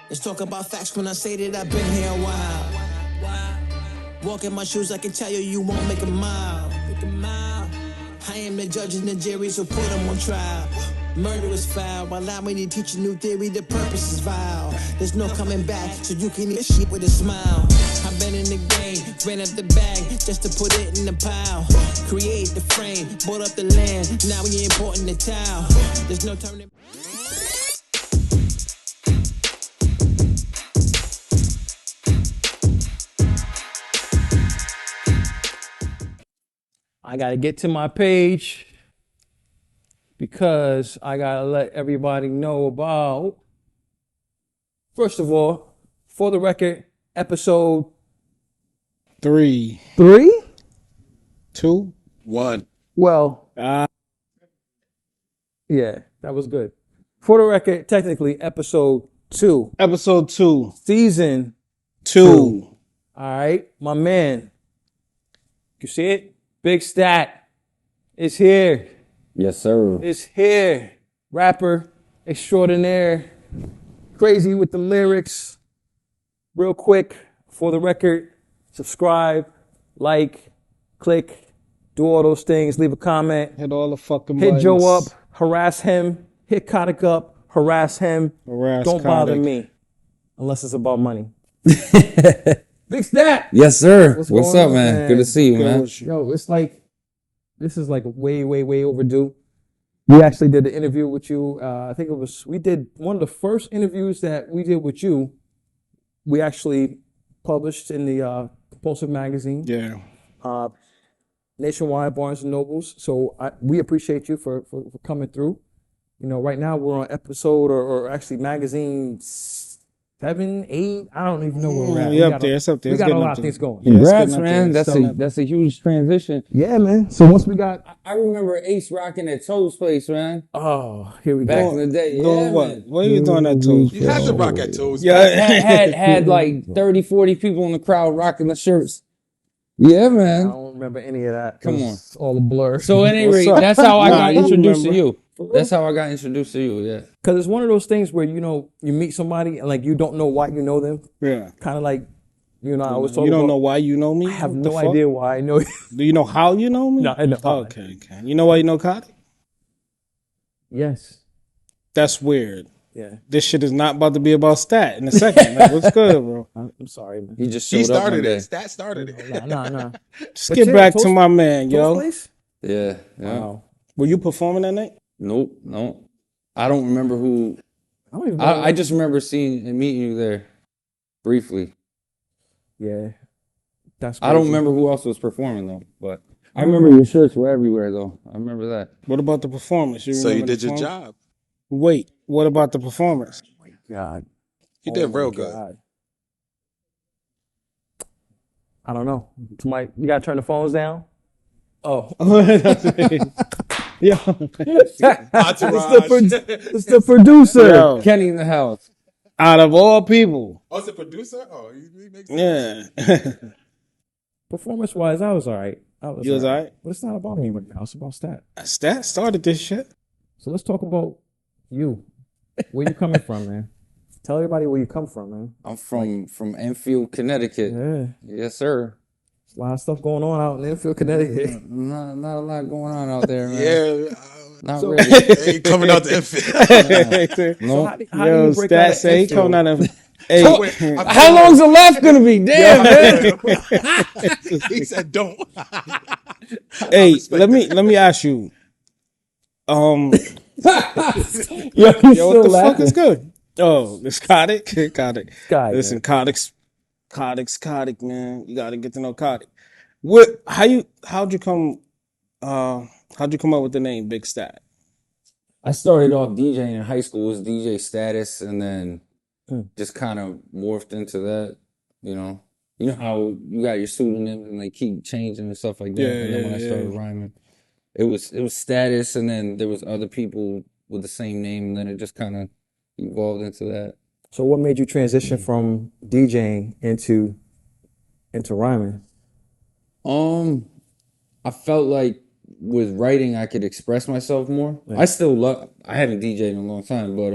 Let's talk about facts when I say that I've been here a while. Walk in my shoes, I can tell you, you won't make a mile. I am the judge and the jury, so put them on trial. Murder is foul, allow me to teach a new theory, the purpose is vile. There's no coming back, so you can eat shit with a smile. I've been in the game, ran up the bag, just to put it in the pile. Create the frame, bought up the land, now we importing the towel. There's no turning. I gotta get to my page because I gotta let everybody know about, first of all, for the record, episode 3, 2, 1. Well, yeah, that was good. For the record, technically episode 2. Episode 2. Season 2. All right, my man. You see it? Big Stat is here. Yes, sir. Is here. Rapper extraordinaire. Crazy with the lyrics. Real quick, for the record, subscribe, like, click, do all those things, leave a comment. Hit all the fucking Hit buttons. Joe up, harass him. Hit Kotick up, harass him. Don't bother me unless it's about money. Big Stat. Yes, sir. What's up, man? Good to see you, man. Yo, it's like, this is like way overdue. We actually did the interview with you. I think we did one of the first interviews that we did with you. We actually published in the Compulsive magazine. Yeah. Nationwide, Barnes and Nobles. So we appreciate you for coming through. You know, right now we're on episode or actually magazine 7, 8. I don't even know where we're at. It's up there. We got a lot of things going. Congrats, man. That's a huge transition. Yeah, man. So once we got, I remember Ace rocking at Toad's place, man. oh, here we Back go. in the day. Doing Yeah, what? man. What are you doing at Toes? You have to rock at Toes. Yeah. Had like 30, 40 people in the crowd rocking the shirts. Yeah, I man. don't remember any of that. Come on. It's all a blur. So at any rate, up? that's how I Nah, got you introduced to remember. you. That's how I got introduced to you, yeah. Because it's one of those things where, you know, you meet somebody and like you don't know why you know them. Yeah. Kind of like, you know, I was talking You don't about, know why you know me? I have What the no fuck? idea why I know you. Do you know how you know me? No, I know. Okay. You know why you know Kotick? Yes. That's weird. Yeah. This shit is not about to be about Stat in a second. Like, what's good, bro? I'm sorry, man. He just He showed up one started day. it. Stat started it. Nah. Just get back to my man, yo. Place? Yeah, yeah. Wow. Were you performing that night? Nope, no. I don't remember who. I don't even know. I just remember seeing and meeting you there briefly. Yeah. That's I don't crazy. remember who else was performing though, but I remember your shirts were everywhere though. I remember that. What about the performance? So you remember did the your performance? job. Wait, what about the performance? God. You Oh did my real good. God. I don't know. Somebody, you gotta turn the phones down. Oh. Yo, It's Entourage. the producer. yo, Kenny in the house. out of all people, Oh, it's a producer? Oh, he makes sense. yeah. Performance wise, I was all right. You was all right? But it's not about me right now. It's about Stat. Stat started this shit. So let's talk about you. Where you coming from, man? Tell everybody where you come from, man. I'm from Enfield, Connecticut. Yeah. Yes, sir. There's a lot of stuff going on out in Enfield, Connecticut. Not a lot going on out there, man. Yeah. Not So- really. Ain't coming out the infant. No. How do Yo, you break out Stat of say he Enfield? coming out of. Hey, How long's the left gonna be? Damn, man. He said don't. hey, let me ask you. Yo, Yo, what the fuck is good? Oh, it's Kotick. Kotick. Guy, Listen, Kotick, man. You gotta get to know Kotick. How'd you come up with the name Big Stat? I started off DJing in high school. It was DJ status, and then just kind of morphed into that. You know how you got your pseudonyms and they keep changing and stuff like that. And then when I started rhyming, it was status, and then there was other people with the same name, and then it just kind of evolved into that. So what made you transition from DJing into rhyming? I felt like with writing I could express myself more. Yeah. I haven't DJed in a long time, but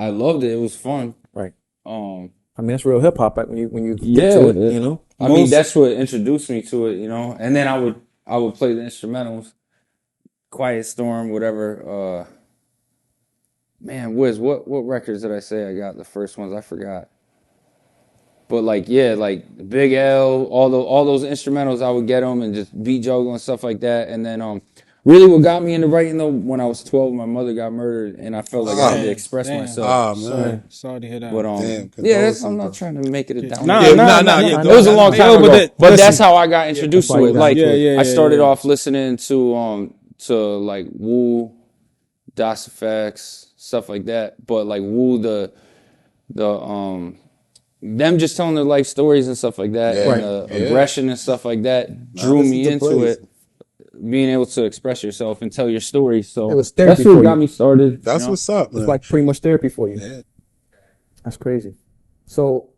I loved it. It was fun. Right. I mean, that's real hip hop when you Yeah, get to it, you know. I mean, that's what introduced me to it, you know. And then I would play the instrumentals, Quiet Storm, whatever. Man, Wiz, what records did I say I got? The first ones I forgot. But like, yeah, like Big L, all those instrumentals, I would get them and just beat juggle and stuff like that. And then really what got me into writing though, when I was 12, my mother got murdered, and I felt like I had to express myself. Oh man, Sorry to hear that. But damn. yeah, I'm not trying to make it a down. Nah, It was a long time ago. But that's how I got introduced to it. Like, I started off listening to like Wu, Das Effects, stuff like that. But like Wu, them just telling their life stories and stuff like that, and the aggression and stuff like that drew me into it. Being able to express yourself and tell your story. So it was therapy that's what got me started. That's what's up. It's like pretty much therapy for you. Yeah. That's crazy. So,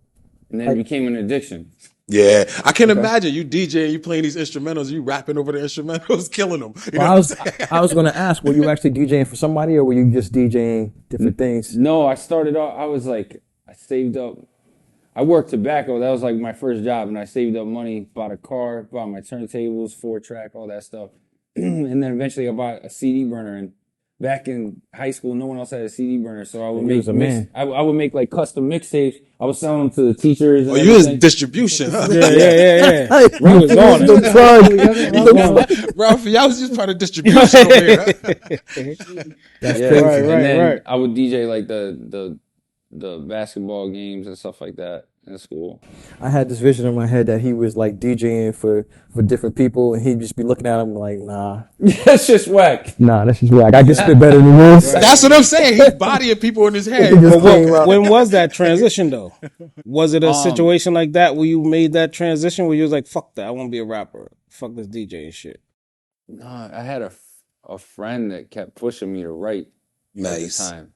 and then it became an addiction. Yeah, I can imagine you DJing, you playing these instrumentals, you rapping over the instrumentals, killing them. You know I was going to ask, were you actually DJing for somebody, or were you just DJing different things? No, I started off. I was like, I saved up. I worked tobacco. That was like my first job, and I saved up money, bought a car, bought my turntables, 4-track, all that stuff, and then eventually I bought a CD burner. And back in high school, no one else had a CD burner, so I would I would make like custom mixtapes. I was selling them to the teachers. you was distribution, huh? Yeah. You was on it. Ralphie, I was just part of distribution over here. That's Yeah, crazy. and then I would DJ like the basketball games and stuff like that in school. I had this vision in my head that he was like DJing for different people, and he'd just be looking at them like, nah. That's just whack. Nah, that's just whack. I can spit better than this. That's what I'm saying. He's bodying people in his head. When was that transition though? Was it a situation like that where you made that transition where you was like, fuck that, I want to be a rapper. Fuck this DJ and shit. No, I had a friend that kept pushing me to write at the time.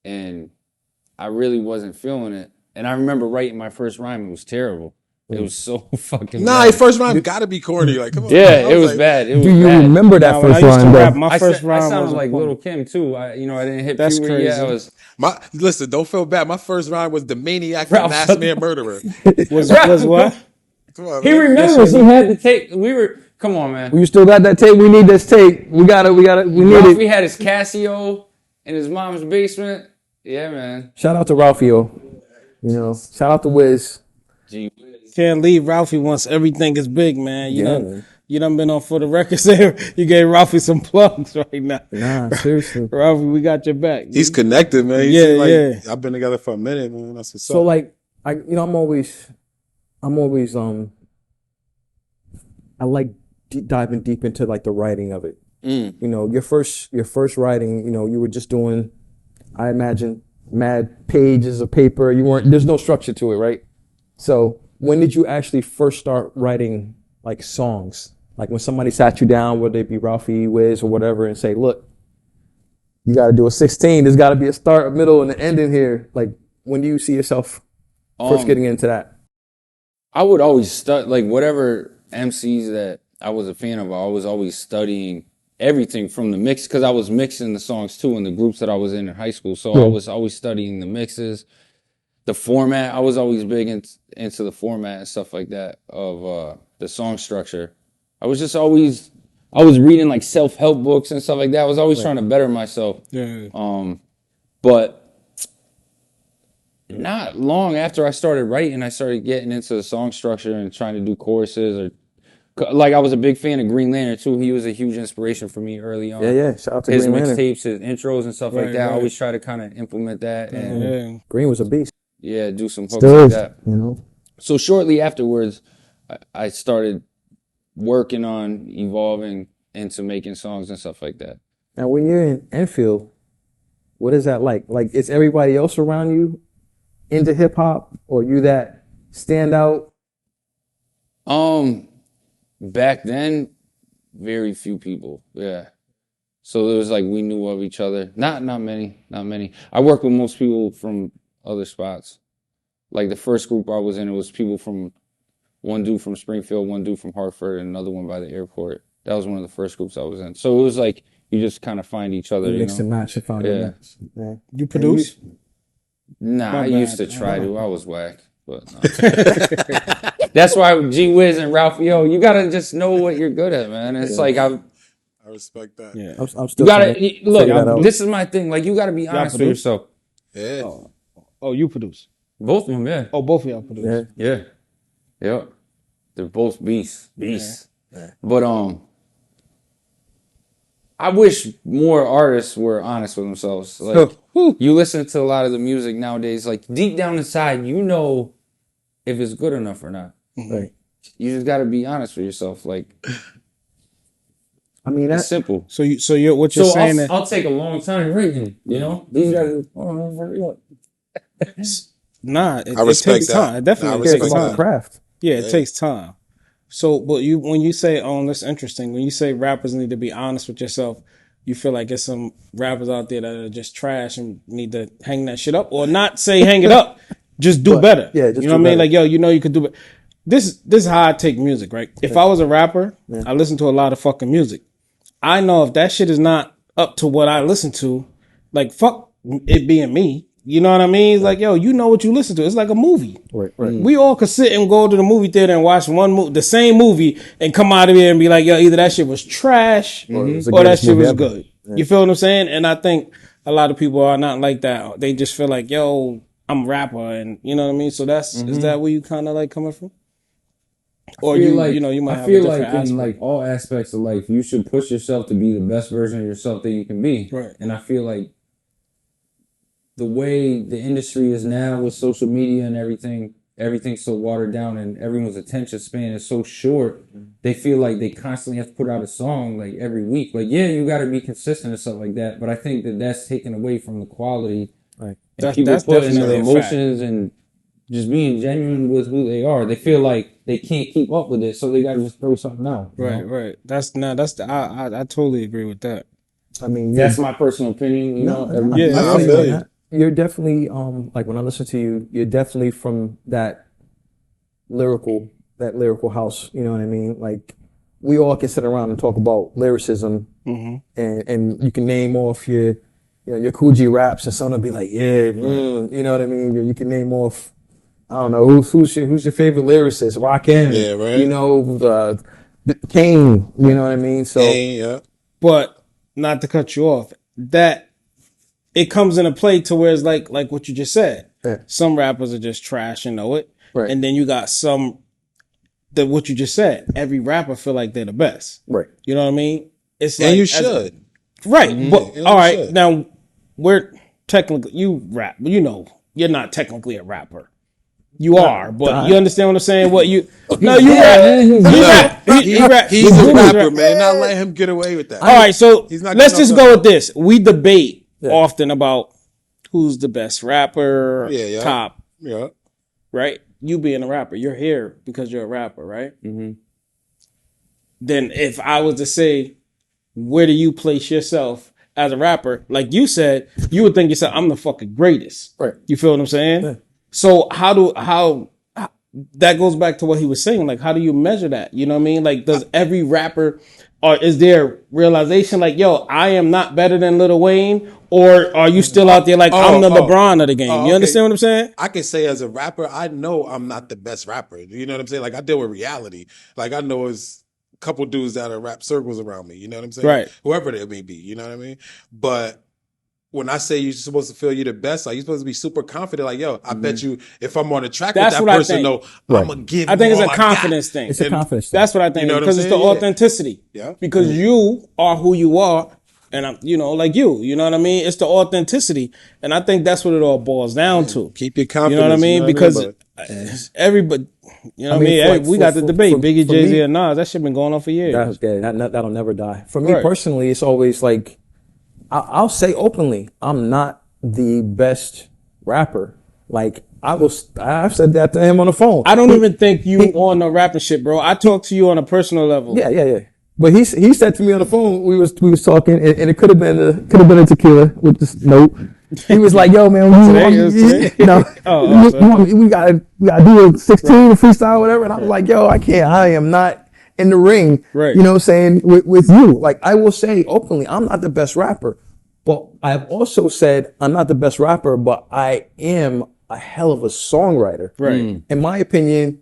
And I really wasn't feeling it. And I remember writing my first rhyme. It was terrible. It was so fucking bad. Your first rhyme gotta be corny. Like, come on. Yeah, it was bad. It was Do you bad. remember that first rhyme, though? My first rhyme I sounded was like Little Kim too. I didn't hit That's puberty yet. crazy. Listen, don't feel bad. My first rhyme was the maniac from Masked Man Murderer. was what? Come on, He man. remembers. He had the tape. Come on, man. You still got that tape? We need this tape. We need Ralphie it. had his Casio in his mom's basement. Yeah, man. Shout out to Ralphio. You know, shout out to Wiz. Can't leave Ralphie once everything is big, man. Man. You done been on For the Record saying you gave Ralphie some plugs right now. Nah, seriously. Ralphie, we got your back. He's connected, man. Yeah. I've been together for a minute, man. That's what's So up. like, I'm always I like diving deep into like the writing of it. You know, your first writing, you know, you were just doing, I imagine, mad pages of paper. There's no structure to it, right? So when did you actually first start writing like songs? Like when somebody sat you down, whether it be Ralphie, Wiz, or whatever, and say, look, you got to do a 16. There's got to be a start, a middle, and an end in here. Like, when do you see yourself first getting into that? I would always study, like whatever MCs that I was a fan of, I was always studying everything from the mix, because I was mixing the songs too in the groups that I was in high school. So I was always studying the mixes, the format. I was always big into the format and stuff like that of the song structure. I was reading like self-help books and stuff like that. I was always trying to better myself. Yeah. But not long after I started writing, I started getting into the song structure and trying to do choruses. Or like, I was a big fan of Green Lantern too. He was a huge inspiration for me early on. Yeah. Shout out to His Green Lantern. mixtapes, his intros and stuff like that. I always try to kind of implement that and Green was a beast. do some hooks Still like is, that. you know. So shortly afterwards, I started working on evolving into making songs and stuff like that. Now, when you're in Enfield, what is that like? Like, is everybody else around you into hip hop, or you that stand out? Back then, very few people. Yeah. So it was like we knew of each other. Not many. I worked with most people from other spots. Like the first group I was in, it was people from, one dude from Springfield, one dude from Hartford, and another one by the airport. That was one of the first groups I was in. So it was like you just kind of find each other. Mix and match and found your match. Yeah. You produce? Nah, My I bad. used to try to. I was whack. But no. That's why G Wiz and Ralph, yo, you gotta just know what you're good at, man. It's like I respect that. Yeah. I'm still you gotta trying to figure that out. look. This is my thing. Like you gotta be honest with produce? yourself. Yeah. Oh, you produce. Both of them, yeah, Oh, both of y'all produce. Yeah. yeah. They're both beasts. Yeah. But I wish more artists were honest with themselves. Like you listen to a lot of the music nowadays, like deep down inside, you know if it's good enough or not. Right. You just got to be honest with yourself. Like, I mean, it's that's simple. So you're what you're saying that I'll take a long time writing. You know, these guys. nah, I it respect takes that. time. It definitely I it's takes respect about time. the craft. Yeah, it takes time. So, but when you say, that's interesting. When you say rappers need to be honest with yourself, you feel like there's some rappers out there that are just trash and need to hang that shit up, or not say hang it up, just do better. yeah, just you know do what I mean? better. Like, yo, you could do better. This is how I take music, right? If I was a rapper, I listen to a lot of fucking music. I know if that shit is not up to what I listen to, like fuck it being me. You know what I mean? It's like, yo, you know what you listen to. It's like a movie. Right. We all could sit and go to the movie theater and watch the same movie and come out of here and be like, yo, either that shit was trash or it was the that greatest shit movie was ever. good. You feel what I'm saying? And I think a lot of people are not like that. They just feel like, yo, I'm a rapper, and you know what I mean? So is that where you kind of like coming from? Or you might have a different aspect. In like all aspects of life, you should push yourself to be the best version of yourself that you can be. Right. And I feel like the way the industry is now with social media and everything's so watered down and everyone's attention span is so short, they feel like they constantly have to put out a song like every week. Like, yeah, you got to be consistent and stuff like that. But I think that's taken away from the quality. Right. And people That's putting their definitely a fact. emotions and just being genuine with who they are. They feel like they can't keep up with it, so they got to just throw something out. you know? Right. I totally agree with that. I mean, That's my personal opinion. You know, I feel you. You're definitely like when I listen to you, you're definitely from that lyrical house. You know what I mean? Like we all can sit around and talk about lyricism, and you can name off your Cool G raps, and someone will be like, you know what I mean? You can name off, I don't know, who's your favorite lyricist? Rakim, Yeah, right. You know, Kane. You know what I mean? So Yeah. But not to cut you off, that it comes into play to where it's like what you just said. Yeah. Some rappers are just trash and know it. Right. And then you got some that what you just said. Every rapper feel like they're the best. right. You know what I mean? It's And like, you should. Right. But and all you right. should. Now we're technically you rap. You know, you're not technically a rapper. You are, but you understand what I'm saying? What you no, you rap. He rap. He's a rapper, man. Not let him get away with that. All right, so He's not let's getting just off go the- with this. We debate often about who's the best rapper, Yeah. top, Yeah. right? You being a rapper, you're here because you're a rapper, right? Mm-hmm. Then if I was to say, where do you place yourself as a rapper? Like you said, you would think yourself, I'm the fucking greatest. Right. You feel what I'm saying? Yeah. So how that goes back to what he was saying. Like, how do you measure that? You know what I mean? Like, does every rapper, or is there realization like, yo, I am not better than Lil Wayne? Or are you still out there like, I'm the LeBron of the game? Oh, You understand what I'm saying? I can say as a rapper, I know I'm not the best rapper. You know what I'm saying? Like I deal with reality. Like I know it's a couple dudes that are rap circles around me. You know what I'm saying? Right. Whoever they may be. You know what I mean? But when I say you're supposed to feel you're the best, like you're supposed to be super confident. Like, yo, I bet you if I'm on the track That's with what that I person, think. though, I'm gonna give. I think it's all a I got. confidence thing. It's a confidence thing. That's what I think. You know what I'm Because it's the saying? Yeah. authenticity. Yeah. Because you are who you are. And I'm, like you know what I mean? It's the authenticity. And I think that's what it all boils down to. Keep your confidence. You know what I mean? Because everybody, you know what I mean? like, We got the debate, Biggie, for Jay-Z, me- and Nas. That shit been going on for years. That'll never die. For me Right. personally, it's always like, I'll say openly, I'm not the best rapper. Like I've said that to him on the phone. I don't even think you on the rapping shit, bro. I talk to you on a personal level. Yeah. But he said to me on the phone, we was talking, and it could have been a tequila with this note. He was like, "Yo, man, Today? you know, Oh, we gotta do a 16 freestyle, whatever." And I was like, "Yo, I can't. I am not in the ring." Right. You know what I'm saying? With you, like I will say openly, I'm not the best rapper, But I've also said I'm not the best rapper, but I am a hell of a songwriter. Right. In my opinion,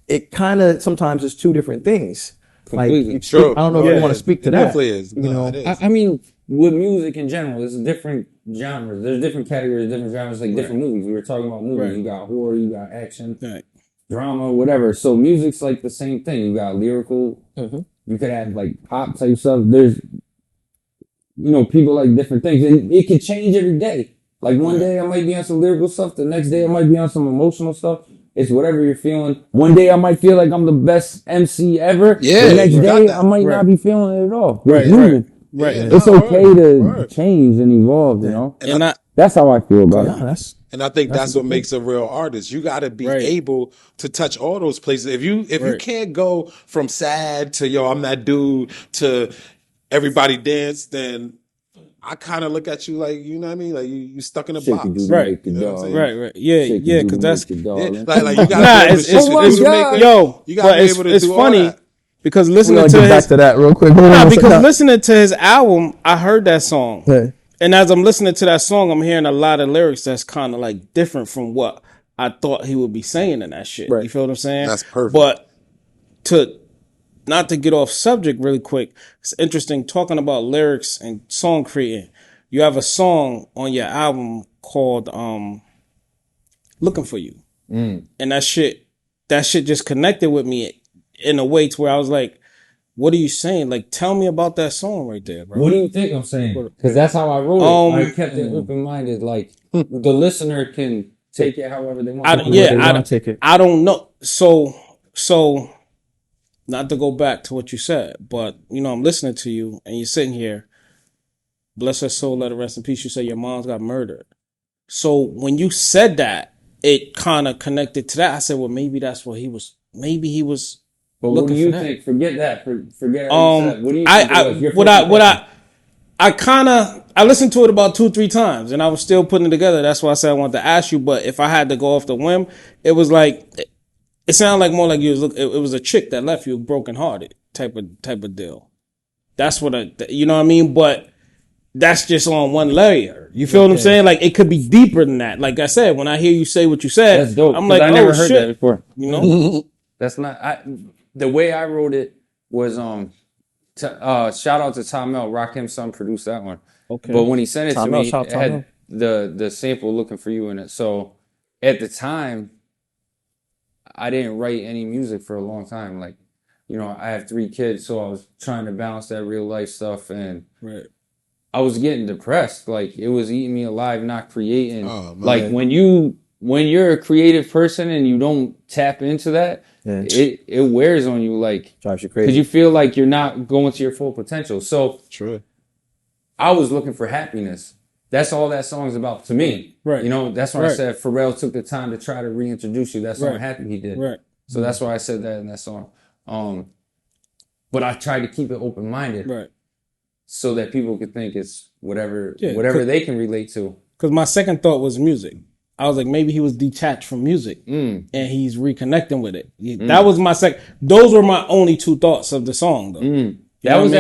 it kind of sometimes is two different things. Completely. Like, True. I don't know if you want to speak to It that. definitely is. You No, know, it is. I mean, with music in general, there's different genres. There's different categories, different genres, like different movies. We were talking about movies. Right. You got horror, you got action, Right. drama, whatever. So music's like the same thing. You got lyrical. You could have like pop type stuff. There's, people like different things, and it can change every day. Like one day I might be on some lyrical stuff. The next day I might be on some emotional stuff. It's whatever you're feeling. One day I might feel like I'm the best MC ever. Yeah, The next you got day that. I might Right. not be feeling it at all. Right. It's human. Right. Yeah. It's okay to Word. change and evolve, you know? And That's how I feel about yeah, it. that's And I think that's what makes a real artist. You got to be Right. able to touch all those places. If you Right. can't go from sad to yo, I'm that dude to everybody dance, then I kind of look at you like, you know what I mean? Like you stuck in a Shit box. could do to Right. make the You know what I'm dog. saying? Right. Yeah. Shit could Yeah. do Because to that's make the dog. Yeah, like you got to Nah, be able to it's- switch oh the my music God. maker. yo. You got to But be able to it's do all funny that. because we're listening gonna to get his back to that real quick. Hold on Nah, one because second. listening to his album, I heard that song. Yeah. And as I'm listening to that song, I'm hearing a lot of lyrics that's kind of like different from what I thought he would be saying in that shit. Right. You feel what I'm saying? That's perfect. But not to get off subject really quick, it's interesting talking about lyrics and song creating. You have a song on your album called Looking For You. And that shit just connected with me in a way to where I was like, what are you saying? Like, tell me about that song right there, bro. What do you think I'm saying? Because that's how I wrote it. I kept it open-minded. Like, the listener can take it however they want. I don't know. So not to go back to what you said, but I'm listening to you and you're sitting here. Bless her soul, let her rest in peace. You say your mom's got murdered. So when you said that, it kind of connected to that. I said, well, maybe that's what he was. Maybe he was. But what do you think? Forget that. Forget Um, what do you think it was? Your first I listened to it about 2-3 times and I was still putting it together. That's why I said I wanted to ask you. But if I had to go off the whim, it was like it sounded like more like it was a chick that left you brokenhearted type of deal. That's what you know what I mean. But that's just on one layer. You feel what I'm saying? Like it could be deeper than that. Like I said, when I hear you say what you said, That's dope. I'm like, I never oh heard shit. that before. You know? That's not. The way I wrote it was shout out to Tom L. Rakim's son produced that one. Okay. But when he sent it Tom to L, me, shout it out Tom had the sample Looking For You in it. So at the time, I didn't write any music for a long time. Like, I have 3 kids, so I was trying to balance that real life stuff, and Right. I was getting depressed. Like it was eating me alive, not creating. Oh, man. Like when you're a creative person and you don't tap into that, it wears on you. Like Drives you crazy. because you feel like you're not going to your full potential. So True. I was looking for happiness. That's all that song's about to me. Right. That's why I Right. said Pharrell took the time to try to reintroduce you. That's how Right. happy he did. Right. So that's why I said that in that song. But I tried to keep it open-minded. Right. So that people could think it's whatever Yeah, they can relate to. Because my second thought was music. I was like, maybe he was detached from music and he's reconnecting with it. That was my second. Those were my only 2 thoughts of the song, though. That was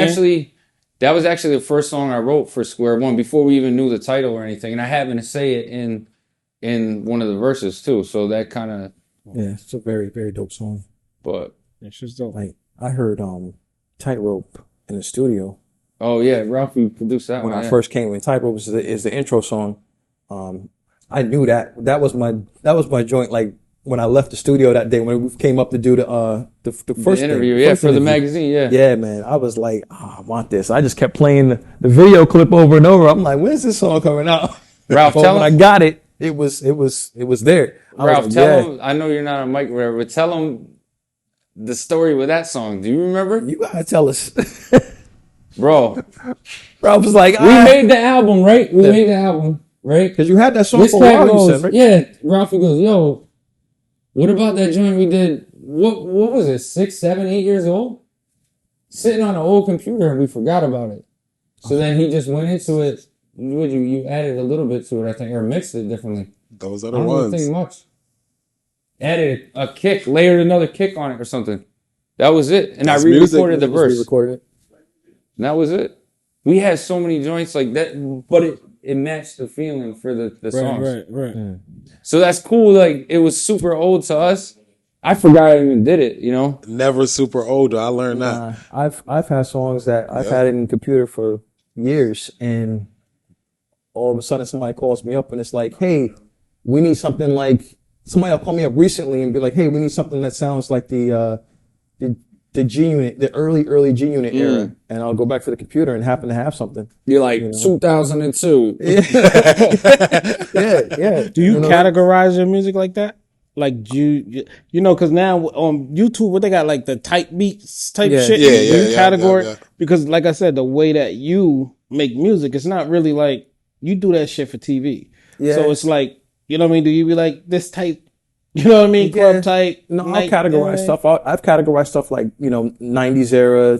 actually the first song I wrote for Square One before we even knew the title or anything, and I happened to say it in one of the verses too. So that kind of it's a very, very dope song. but It's just dope. Like I heard Tightrope in the studio oh yeah, Ralphie produced that when one. I first came in. Tightrope is the intro song. I knew that was my joint. Like when I left the studio that day when we came up to do the first interview, thing, first for the interview. magazine, Yeah, man. I was like, I want this. I just kept playing the video clip over and over. I'm like, when's this song coming out? Ralph, But tell when him, I got it, it was there. I was Ralph, like, tell him. I know you're not a mic whatever, but tell him the story with that song. Do you remember, you gotta tell us. bro? Ralph was like, We made the album, right? We made the album, right? because you had that song This for a cat while. You goes, said, right? yeah. Ralphie goes, yo, what about that joint we did? What was it? 6, 7, 8 years old, sitting on an old computer, and we forgot about it. So then he just went into it. You added a little bit to it, I think, or mixed it differently. Those are I the don't ones. think much. Added a kick, layered another kick on it or something. That was it. And That's I re-recorded music. the verse. We recorded it. And that was it. We had so many joints like that, but it matched the feeling for the songs. Right. So that's cool. Like, it was super old to us. I forgot I even did it, you know? Never super old. I learned that. I've had songs that I've had it in the computer for years, and all of a sudden somebody calls me up and it's like, hey, we need something like, somebody will call me up recently and be like, hey, we need something that sounds like the G Unit, the early G Unit era. And I'll go back to the computer and happen to have something. You're like, 2002. Yeah. Do you categorize your music like that? Like, you know, because now on YouTube, what they got, like the type beats type shit. You category. Yeah. Because, like I said, the way that you make music, it's not really like you do that shit for TV. Yeah. So it's like, you know what I mean? Do you be like this type? You know what I mean? Club type. No, I'll categorize stuff. I've categorized stuff like, you know, 90s era,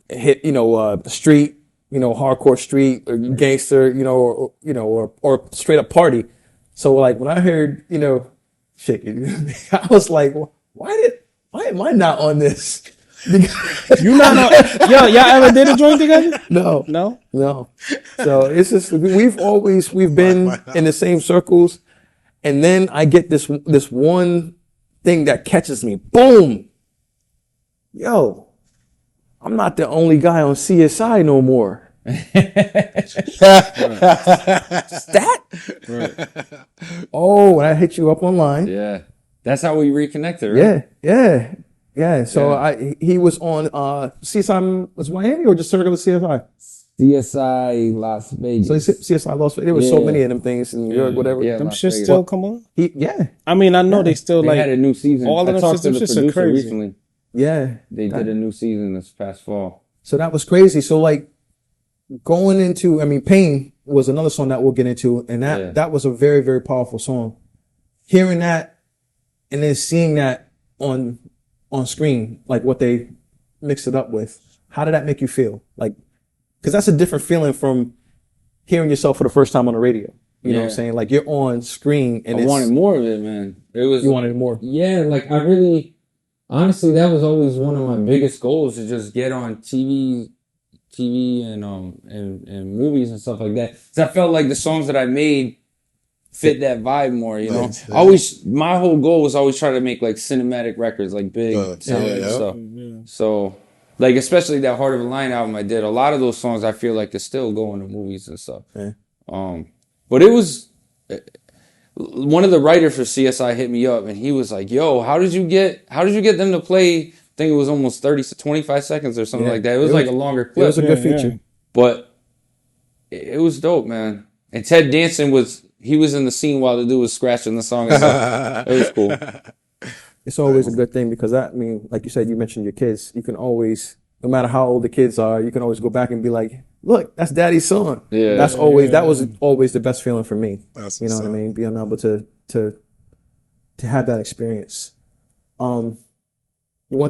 hit, you know, street, you know, hardcore street, or gangster, you know, or straight up party. So like when I heard, you know, Shake It, I was like, why am I not on this? You not on, y'all ever did a joint together? No. So it's just, we've been in the same circles. And then I get this one thing that catches me. Boom! Yo, I'm not the only guy on CSI no more. That? Right. Oh, and I hit you up online. Yeah. That's how we reconnected, right? Yeah. So he was on CSI was Miami or just regular CSI? CSI Las Vegas. So CSI Las Vegas. There was so many of them things in New York, whatever. Yeah, them shit still come on? I mean, I know they still they had a new season. All of them talked to the producer crazy. recently. Yeah. They did a new season this past fall. So that was crazy. So like going into, I mean, Pain was another song that we'll get into, and that was a very, very powerful song. Hearing that and then seeing that on screen, like what they mixed it up with, how did that make you feel? Like, because that's a different feeling from hearing yourself for the first time on the radio. You know what I'm saying? Like you're on screen and I wanted more of it, man. You wanted more. Yeah, like I really, honestly, that was always one of my biggest goals, to just get on TV and movies and stuff like that. Cause I felt like the songs that I made fit that vibe more, you know? My whole goal was always try to make like cinematic records, like big stuff. So, like, especially that Heart of a Lion album I did, a lot of those songs I feel like they still go into movies and stuff. Yeah. But it was, one of the writers for CSI hit me up and he was like, yo, how did you get them to play, I think it was almost 25 seconds or something like that. It was like a longer clip. It was a good feature. But it was dope, man. And Ted Danson he was in the scene while the dude was scratching the song and stuff. It was cool. It's always a good thing because I mean, like you said, you mentioned your kids. You can always, no matter how old the kids are, you can always go back and be like, look, that's Daddy's song. Yeah. That was always the best feeling for me. You know what I mean? Being able to have that experience. One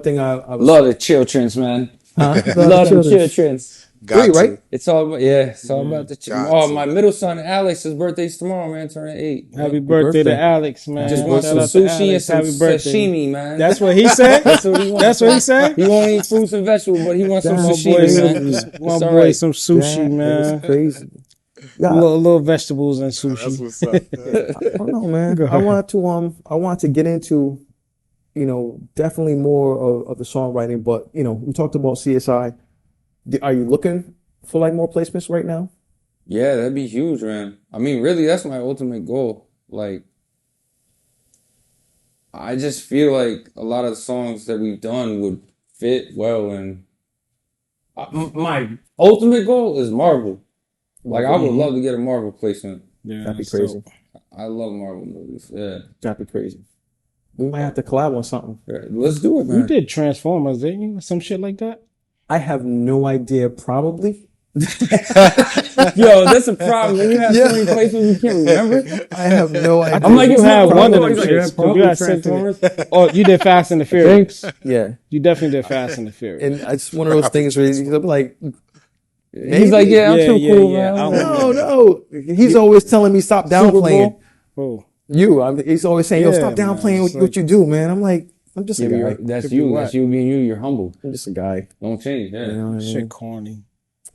thing I was love the children's, man. Love the children's. Right? It's all about the children. Oh, my middle son Alex's birthday's tomorrow, man. Turning 8. Happy birthday to Alex, man. Just want some sushi and some sashimi, man. That's what he said? That's what he wants. That's what he said? He won't eat fruits and vegetables, but he wants some sashimi, man. My boy, some sushi, man. Crazy. Little vegetables and sushi. That's what's up. I don't know, man. I want to get into, you know, definitely more of the songwriting, but you know, we talked about CSI. Are you looking for like more placements right now? Yeah, that'd be huge, man. I mean, really, that's my ultimate goal. Like, I just feel like a lot of the songs that we've done would fit well, and my ultimate goal is Marvel. Like, I would love to get a Marvel placement. Yeah, that'd be crazy. I love Marvel movies. Yeah, that'd be crazy. We might have to collab on something. Yeah, let's do it, man. You did Transformers, didn't you? Some shit like that? I have no idea, probably. Yo, that's a problem. When you have so many places you can't remember. I have no idea. I'm like, you had one of them like, shits. You got Transformers. Oh, you did Fast and the Furious. Yeah. You definitely did Fast and the Furious. And it's one of those things where he's like, he's like, yeah, I'm too cool, man. No. He's always telling me stop downplaying. Oh. He's always saying, yo, stop downplaying what you do, man. I'm just a guy. That's you. That's you being you. You're humble. I'm just a guy. Don't change. Yeah. You know what I mean? Shit corny.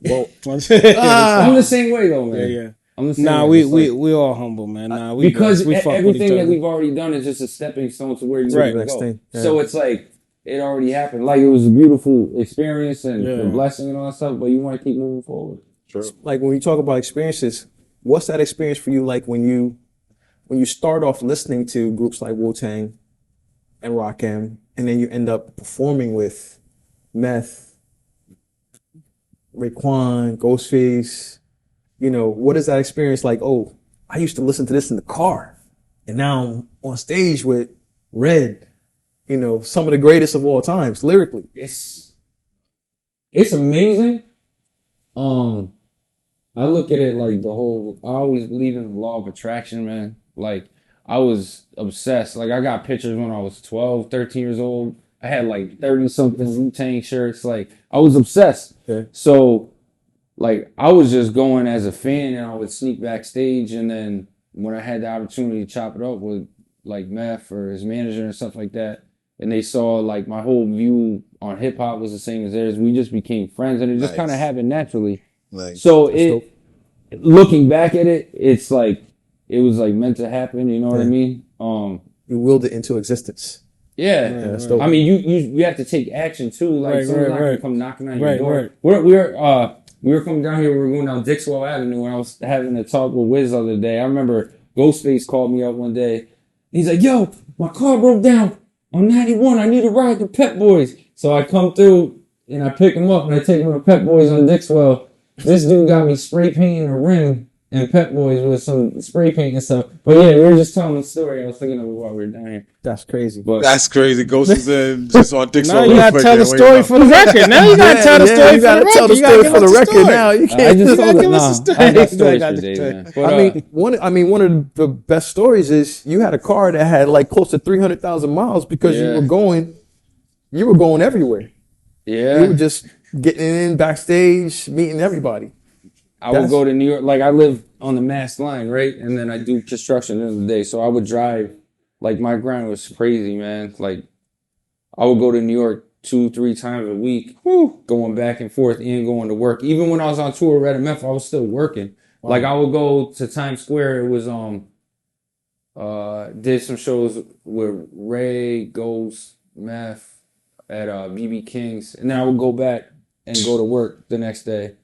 Well, I'm the same way though, man. yeah. I'm the same Nah, way. we all humble, man. Nah, we because we fuck with everything each that other. we've already done is just a stepping stone to where you Right. want to Next go. thing, yeah. So it's like it already happened. Like it was a beautiful experience and Yeah. a blessing and all that stuff. But you want to keep moving forward. True. like when you talk about experiences, what's that experience for you like when you start off listening to groups like Wu-Tang and Rakim, and then you end up performing with Meth, Raekwon, Ghostface, what is that experience like? Oh, I used to listen to this in the car, and now I'm on stage with Red, some of the greatest of all times, lyrically. It's amazing. I look at it like I always believe in the law of attraction, man. Like I was obsessed. Like I got pictures when I was 12, 13 years old. I had like 30 something Wu-Tang shirts. Like I was obsessed. Okay. So like I was just going as a fan and I would sneak backstage. And then when I had the opportunity to chop it up with like Meth or his manager and stuff like that, and they saw like my whole view on hip hop was the same as theirs, we just became friends and it just kind of happened naturally. So looking back at it, it's like it was like meant to happen. You know what I mean? You willed it into existence. Yeah. That's dope. I mean, you have to take action too. Like someone's not gonna come knocking on your door. We were coming down here. We were going down Dixwell Avenue, and I was having a talk with Wiz the other day. I remember Ghostface called me up one day. He's like, "Yo, my car broke down on 91. I need a ride to Pep Boys." So I come through and I pick him up and I take him to Pep Boys on Dixwell. This dude got me spray painting a ring and Pep Boys with some spray paint and stuff. But yeah, we were just telling the story. I was thinking of it while we were down here. That's crazy. But That's crazy. Ghost is in just on Dixon. Now you gotta tell the story for the record. Now you gotta tell the story You gotta tell the story for the record now. You I can't just told it. give us a Nah, story. I got stories got for the days, story. man. But, one of the best stories is you had a car that had like close to 300,000 miles because Yeah. you were going everywhere. yeah. You were just getting in backstage, meeting everybody. I would go to New York. Like I live on the Mass Line, right? And then I do construction in the day. So I would drive. Like my grind was crazy, man. Like I would go to New York 2-3 times a week, going back and forth and going to work. Even when I was on tour with Red MF, I was still working. Wow. Like I would go to Times Square. It was did some shows with Ray, Ghost, Meth at BB King's, and then I would go back and go to work the next day.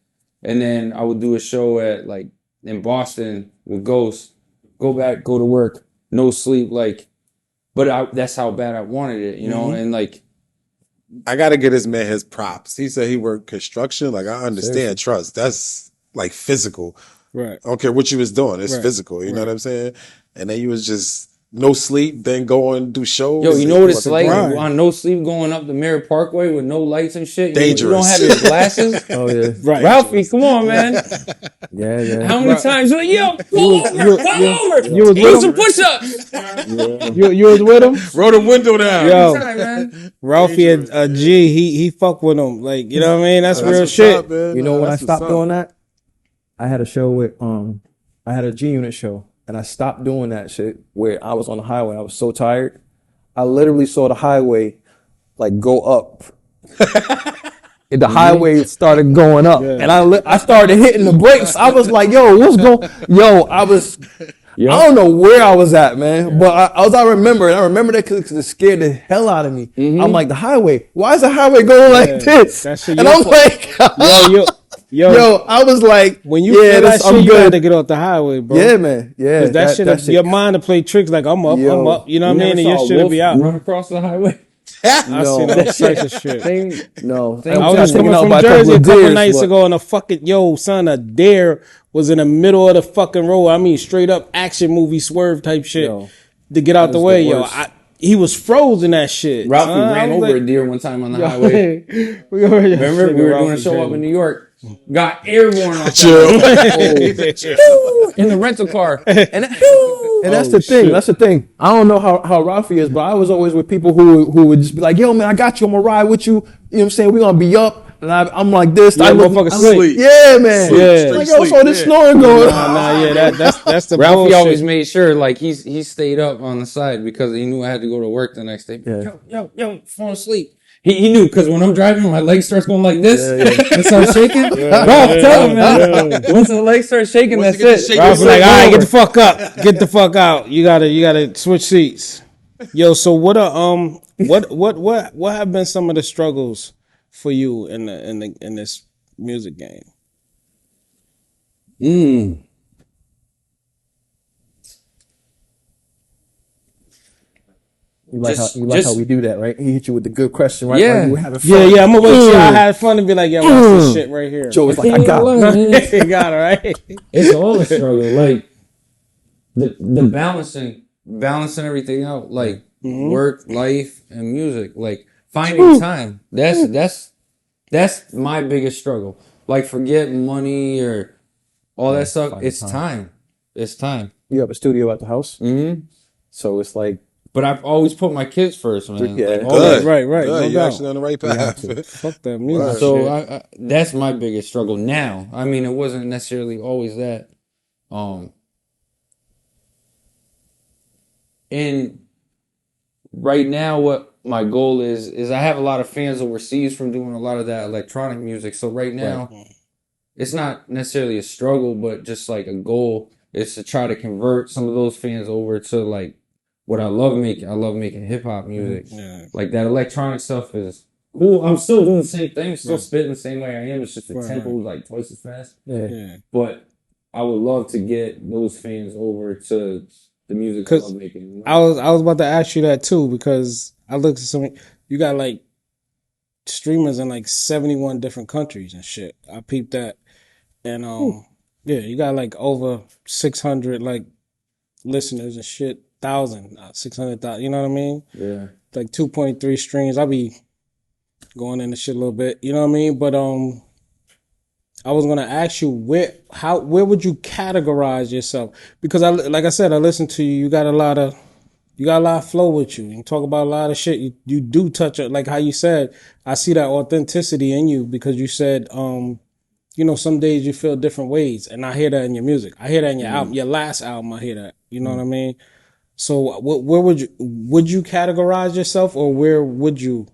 And then I would do a show at like in Boston with Ghost, go back, go to work, no sleep, like, but that's how bad I wanted it, you know? And like, I gotta get this man his props. He said he worked construction. Like I understand trust. That's like physical. Right. I don't care what you was doing. It's physical. You know what I'm saying? And then you was just no sleep, then go and do shows. yo, you know what it's like on no sleep going up the Merritt Parkway with no lights and shit? Dangerous. You don't have your glasses? Oh yeah, Right. Ralphie, come on, man. yeah. How many times you're like, yo, pull over. You was Do with some him? push-ups. You was with him? Roll the window down. Yo, Time, man. Ralphie a G. He fuck with him. Like, you know what I mean? That's real what's shit. up, man. You know when I That's stopped what's up. doing that? I had a show with I had a G Unit show, and I stopped doing that shit where I was on the highway. I was so tired. I literally saw the highway like go up. And the highway started going up, and I started hitting the brakes. I was like, "Yo, what's going?" I don't know where I was at, man. But I remember that because it scared the hell out of me. I'm like, the highway. Why is the highway going like this? That shit And your I'm fault. like, Yo, I was like, when you feel that shit, you gotta get off the highway, bro. Yeah, man. Yeah. 'Cause that shit, your mind to play tricks like I'm up. You know what I mean? And your shit will be out. Run across the highway. I seen that type of shit. No. I was just coming from Jersey a couple nights ago, and a fucking a deer was in the middle of the fucking road. I mean, straight up action movie swerve type shit to get out the way, he was frozen that shit. Ralphie ran over a deer one time on the highway. Remember, we were doing a show up in New York. Got airborne off in the rental car. And that's the thing. That's the thing. I don't know how Ralphie is, but I was always with people who would just be like, "Yo, man, I got you. I'm gonna ride with you. You know what I'm saying? We're gonna be up." And I'm like this. Yeah, motherfucker sleep. Yeah, man. Yeah. Like, yo, so this snoring going on. That's the Ralphie bullshit. always made sure, like, he stayed up on the side because he knew I had to go to work the next day. Yeah. Yo, falling asleep. He knew because when I'm driving, my leg starts going like this. It starts shaking. Bro, tell him, man. Once the leg starts shaking, that's it. Ralph be like, all right, get the fuck up, get the fuck out. You gotta switch seats. Yo, so what have been some of the struggles for you in this music game? You like how we do that, right? He hit you with the good question, right? Yeah. While you were having fun. Yeah, I'm gonna wait till I had fun and be like, yeah, watch this shit right here. Joe was like, I got it. You got it, right? It's all a struggle. Like the balancing everything out, like work, life, and music. Like finding time. That's my biggest struggle. Like forget money or all that stuff. It's time. It's time. You have a studio at the house, so it's like. But I've always put my kids first, man. Yeah, like, Good. Right. Good. No You're doubt. actually on the right path. Fuck that music. So I, that's my biggest struggle now. I mean, it wasn't necessarily always that. And right now, what my goal is I have a lot of fans overseas from doing a lot of that electronic music. So right now, it's not necessarily a struggle, but just like a goal is to try to convert some of those fans over to like what I love making. I love making hip hop music. Yeah. Like that electronic stuff is cool. I'm still doing the same thing, still spitting the same way I am. It's just the tempo like twice as fast. Yeah. But I would love to get those fans over to the music I love making. I was about to ask you that too, because I looked at some. You got like streamers in like 71 different countries and shit. I peeped that, and yeah, you got like over 600 like listeners and shit. 600,000. You know what I mean? Yeah. Like 2.3 streams. I'll be going into shit a little bit. You know what I mean? But I was gonna ask you where would you categorize yourself? Because like I said, I listened to you. You got a lot of flow with you. You talk about a lot of shit. You do touch it, like how you said. I see that authenticity in you because you said, you know, some days you feel different ways, and I hear that in your music. I hear that in your album, your last album. I hear that. You know what I mean? So where would you categorize yourself, or where would you?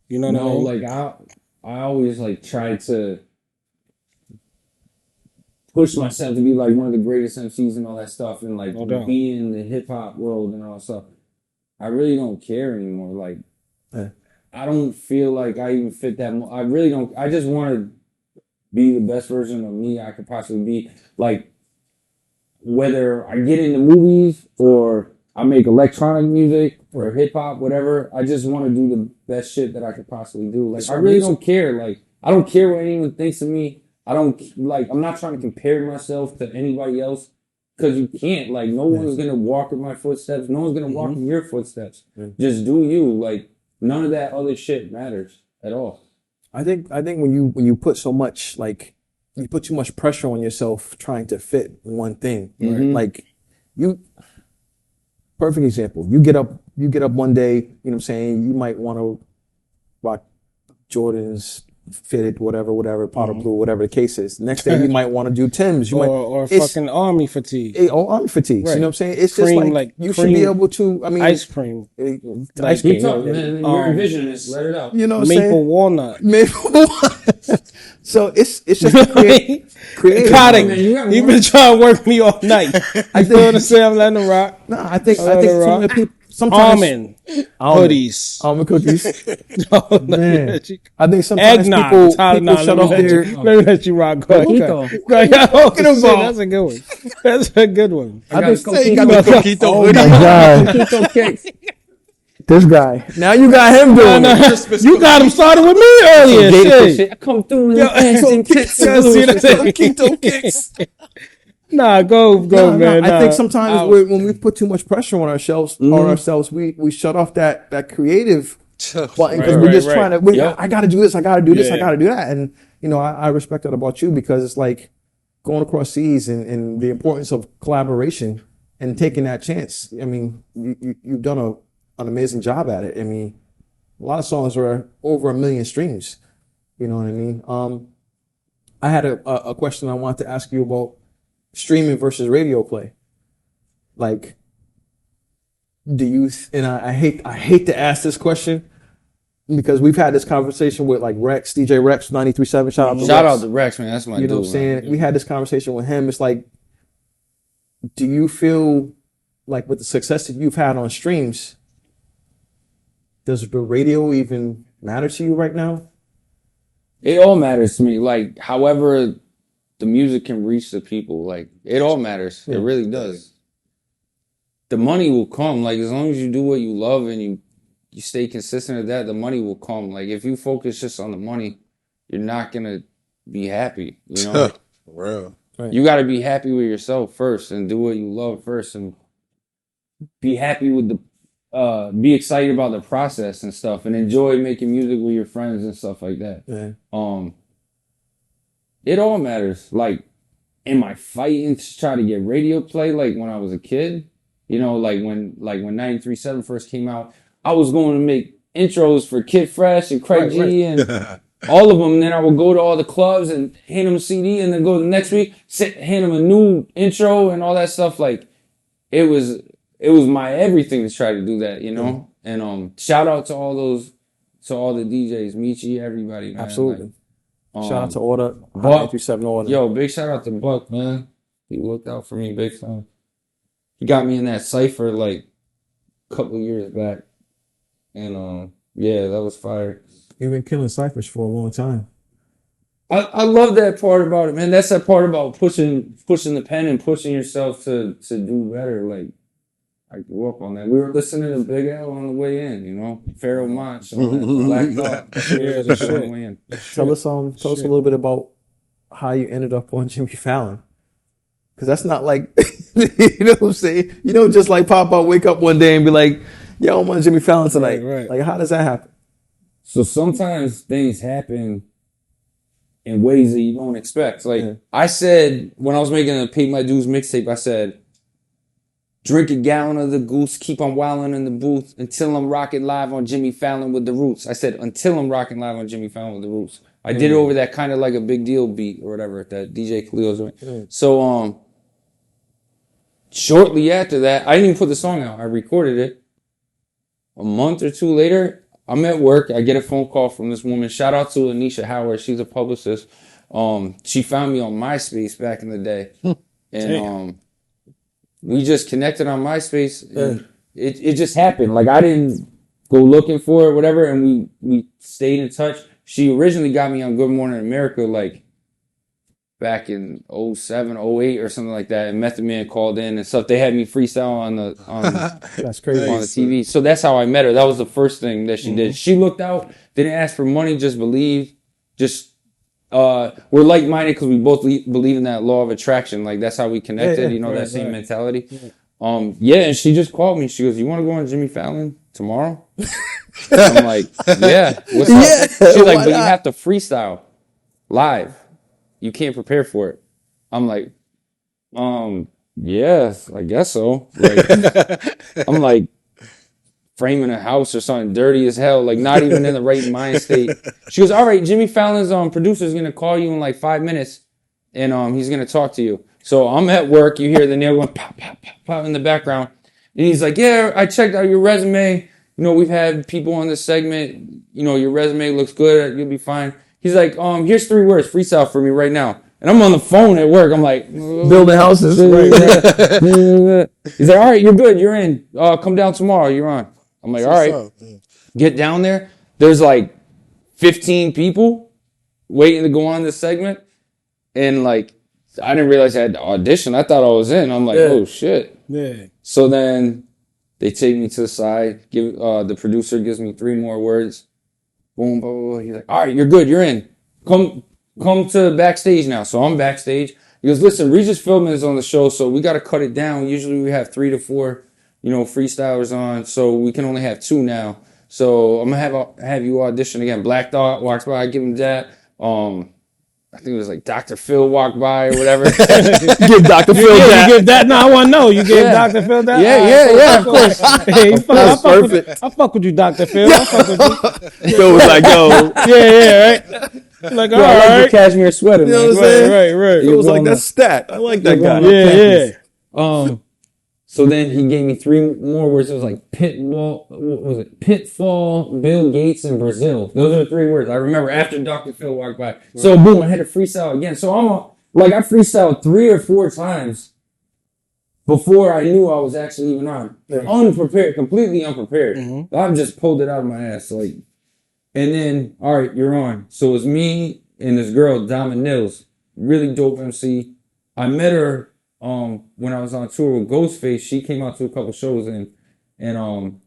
You know what I mean? Like I always like try to push myself to be like one of the greatest MCs and all that stuff, and like be in the hip hop world and all that stuff. I really don't care anymore. Like I don't feel like I even fit that. I really don't. I just want to be the best version of me I could possibly be. Like whether I get into movies or I make electronic music or hip hop, whatever. I just want to do the best shit that I could possibly do. Like I really don't care. Like I don't care what anyone thinks of me. I'm not trying to compare myself to anybody else because you can't. Like no one's gonna walk in my footsteps. No one's gonna walk in your footsteps. Just do you. Like none of that other shit matters at all. I think when you put so much you put too much pressure on yourself trying to fit one thing. Like perfect example. You get up one day, you know what I'm saying, you might want to rock Jordans, fitted, whatever, powder blue, whatever the case is. Next day you might want to do Timbs. Or fucking army fatigue. Or army fatigues. Right. You know what I'm saying? It's cream, just like you should be able to, I mean, ice cream. Ice cream. Your envision is let it out. You know what I'm saying? Maple walnut. So it's just creative. Got it. You've been trying to work me all night. I still understand. I'm letting it rock. No, I think some of the people sometimes almond hoodies, almond cookies. Oh, man, I think sometimes people shut off their. Let me let you rock. Go ahead. That's a good one. That's a good one. I think got the coquito. Oh my god. This guy. Now you got him doing it. You got him started with me earlier. Shit. I come through in the Coquito kicks. Nah, go, man. I think sometimes when we put too much pressure on ourselves, we shut off that creative button because we're just trying to. I got to do this. I got to do this. I got to do that. And you know, I respect that about you because it's like going across seas and the importance of collaboration and taking that chance. I mean, you've done an amazing job at it. I mean, a lot of songs are over 1 million streams. You know what I mean? I had a question I wanted to ask you about streaming versus radio play. Like, do you? And I hate to ask this question, because we've had this conversation with like Rex, DJ Rex, 93.7. Shout out to Rex, man. That's my dude. You know what I'm saying? We had this conversation with him. It's like, do you feel like with the success that you've had on streams, does the radio even matter to you right now? It all matters to me. Like, however the music can reach the people, like, it all matters. It really does. The money will come. Like, as long as you do what you love and you stay consistent at that, the money will come. Like, if you focus just on the money, you're not going to be happy, you know? For real. Right. You got to be happy with yourself first and do what you love first and be happy with be excited about the process and stuff and enjoy making music with your friends and stuff like that. Yeah. It all matters. Like, am I fighting to try to get radio play like when I was a kid? You know, like when 93.7 first came out, I was going to make intros for Kid Fresh and Craig G and all of them. And then I would go to all the clubs and hand them a CD and then go the next week, hand them a new intro and all that stuff. Like, it was my everything to try to do that, you know? And shout out to all the DJs, Michi, everybody, man. Absolutely. Like, shout out to Order, Buck, 93.7 Order. Yo, big shout out to Buck, man. He looked out for me big time. He got me in that cypher like a couple of years back. And yeah, that was fire. You've been killing ciphers for a long time. I love that part about it, man. That's that part about pushing the pen and pushing yourself to do better. Like, I grew up on that. We were listening to Big L on the way in, you know, Pharaoh Monch, Black Thought. Tell us a little bit about how you ended up on Jimmy Fallon, because that's not like you know what I'm saying. You don't just like pop out, wake up one day and be like, "Yo, I'm on Jimmy Fallon tonight." Right. Like, how does that happen? So sometimes things happen in ways that you don't expect. Like I said when I was making a Pay My Dues mixtape, I said, drink a gallon of the goose, keep on wilding in the booth until I'm rocking live on Jimmy Fallon with the Roots. I said, until I'm rocking live on Jimmy Fallon with the Roots. I did it over that kind of like a Big Deal beat or whatever that DJ Khalil's doing. So, shortly after that, I didn't even put the song out. I recorded it. A month or two later, I'm at work. I get a phone call from this woman. Shout out to Anisha Howard. She's a publicist. She found me on MySpace back in the day. And, we just connected on MySpace. And it just happened. Like, I didn't go looking for it, whatever, and we stayed in touch. She originally got me on Good Morning America, like, back in 07, 08 or something like that. And Method Man called in and stuff. They had me freestyle on That's crazy. on the TV. So that's how I met her. That was the first thing that she did. She looked out, didn't ask for money, just believed, we're like-minded because we both believe in that law of attraction. Like, that's how we connected, that same mentality. And she just called me. She goes, "You want to go on Jimmy Fallon tomorrow?" I'm like, "Yeah, what's up?" She's like, "But you have to freestyle live. You can't prepare for it." I'm like, yes, I guess so. Like, I'm like, framing a house or something dirty as hell, like not even in the right mind state. She goes, "All right, Jimmy Fallon's producer is gonna call you in like 5 minutes, and he's gonna talk to you." So I'm at work, you hear the nail going pop, pop, pop, pop in the background, and he's like, "Yeah, I checked out your resume. We've had people on this segment. Your resume looks good. You'll be fine." He's like, "Here's 3 words, freestyle for me right now." And I'm on the phone at work. I'm like, building houses. Right. He's like, "All right, you're good. You're in. Come down tomorrow. You're on." I'm like, all right, get down there. There's like 15 people waiting to go on this segment. And like, I didn't realize I had to audition. I thought I was in. I'm like, oh shit. Yeah. So So then they take me to the side. The producer gives me 3 more words. Boom, blah, blah, blah. He's like, all right, you're good. You're in. Come to backstage now. So I'm backstage. He goes, "Listen, Regis Philbin is on the show, so we got to cut it down. Usually we have 3 to 4 freestylers on, so we can only have 2 now. So I'm gonna have you audition again." Black Thought walks by, I give him that. I think it was like Dr. Phil walked by or whatever. Give Dr. Phil that. You give that? No, I want to know. You gave Dr. Phil that? Yeah, of course. Hey, Perfect. I fuck with you, Dr. Phil. I fuck with you. Phil was like, "Yo." Right? Like, all I like right. the cashmere sweater, You know man. what I'm saying? Right. Phil was like, "That's stat. I like that guy." Yeah. Um, So then he gave me 3 more words. It was like pitfall, what was it? Pitfall, Bill Gates, and Brazil. Those are the 3 words I remember after Dr. Phil walked by. So boom, I had to freestyle again. So I freestyled 3 or 4 times before I knew I was actually even on. Unprepared, completely unprepared. I just pulled it out of my ass, like. And then, all right, you're on. So it was me and this girl, Diamond Nils, really dope MC. I met her when I was on tour with Ghostface. She came out to a couple shows and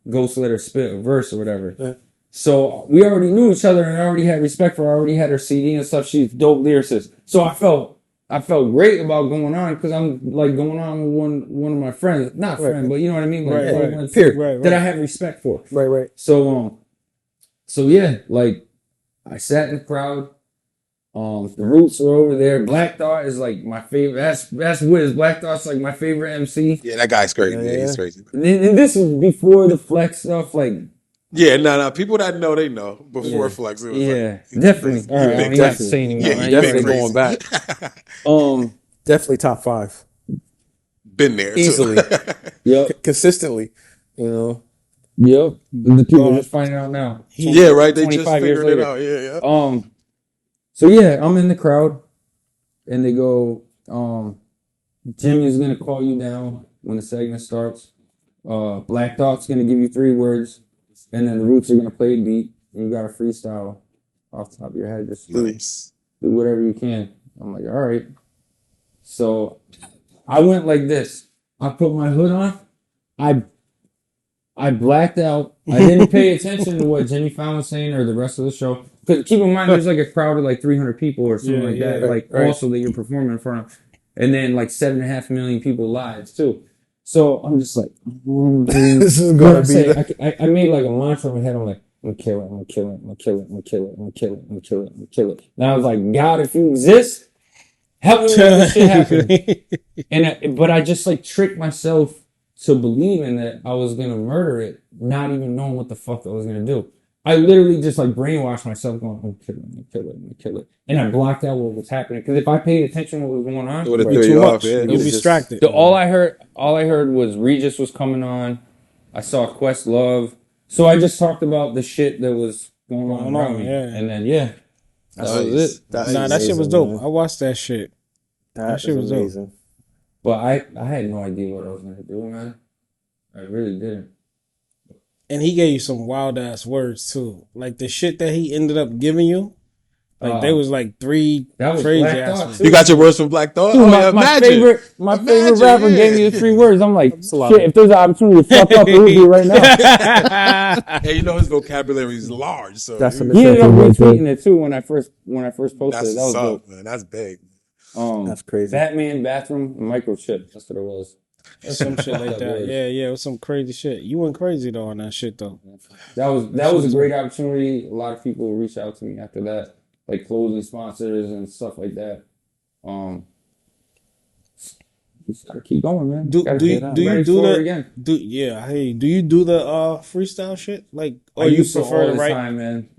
Ghost let her spit a verse or whatever. Yeah. So we already knew each other and I already had respect for her. I already had her CD and stuff. She's a dope lyricist. So I felt great about going on because I'm like going on with one of my friends, not friend, but you know what I mean, like that I have respect for. Right. So yeah, like I sat in the crowd. The Roots were over there. Black Thought is like my favorite. That's Wiz. Black Thought's like my favorite MC. Yeah, that guy's crazy. Yeah, he's crazy. And this was before the Flex stuff. Like, yeah, no. People that know, they know. Before Flex, it was definitely. All right, I don't have to say anymore. Yeah, definitely going back. Definitely top 5. Been there easily. Yep, consistently. You know. Yep. The people are just finding out now. Yeah, right. They just figured it out. Yeah. So yeah, I'm in the crowd, and they go, Jimmy's gonna call you down when the segment starts. Black Thought's gonna give you 3 words, and then the Roots are gonna play a beat, and you got a freestyle off the top of your head. Just do whatever you can. I'm like, all right. So I went like this. I put my hood on. I blacked out. I didn't pay attention to what Jimmy Fallon was saying or the rest of the show. Because keep in mind, there's like a crowd of like 300 people or something like that. Also that you're performing in front of. And then like 7.5 million people live too. So I'm just like, this is going to be. I made like a mantra in my head. I'm like, I'm going to kill it. I'm going to kill it. I'm going to kill it. I'm going to kill it. I'm going to kill it. I'm going to kill it. I'm going to kill it. And I was like, God, if you exist, help me make this shit happen. But I just like tricked myself to believing that I was going to murder it, not even knowing what the fuck I was going to do. I literally just like brainwashed myself going, I'm going to kill it, I'm going to kill it, I'm going to kill it. And I blocked out what was happening. Because if I paid attention to what was going on, it would have threw you off. You'd be distracted. All I heard was Regis was coming on. I saw Questlove. So I just talked about the shit that was going on around me. And then, that was it. That shit was dope. Man. I watched that shit. That shit was amazing. Dope. But I had no idea what I was going to do, man. I really didn't. And he gave you some wild ass words too. Like the shit that he ended up giving you. Like there was like 3 crazy ass. You got your words from Black Thought? Dude, my favorite rapper gave me the 3 words. I'm like, shit, if there's an opportunity to fuck up, it would be right now. Hey, you know his vocabulary is large, so that's he ended up retweeting it too when I first posted that's it. That was dope, man. That's big. That's crazy. Batman bathroom microchip. That's what it was. Some shit like that. Yeah, it was some crazy shit. You went crazy though on that shit though. That was a great opportunity. A lot of people reached out to me after that, like clothing sponsors and stuff like that. Just gotta keep going, man. Do you do the again? Do you do the freestyle shit? Like, or you prefer to write? Time, man.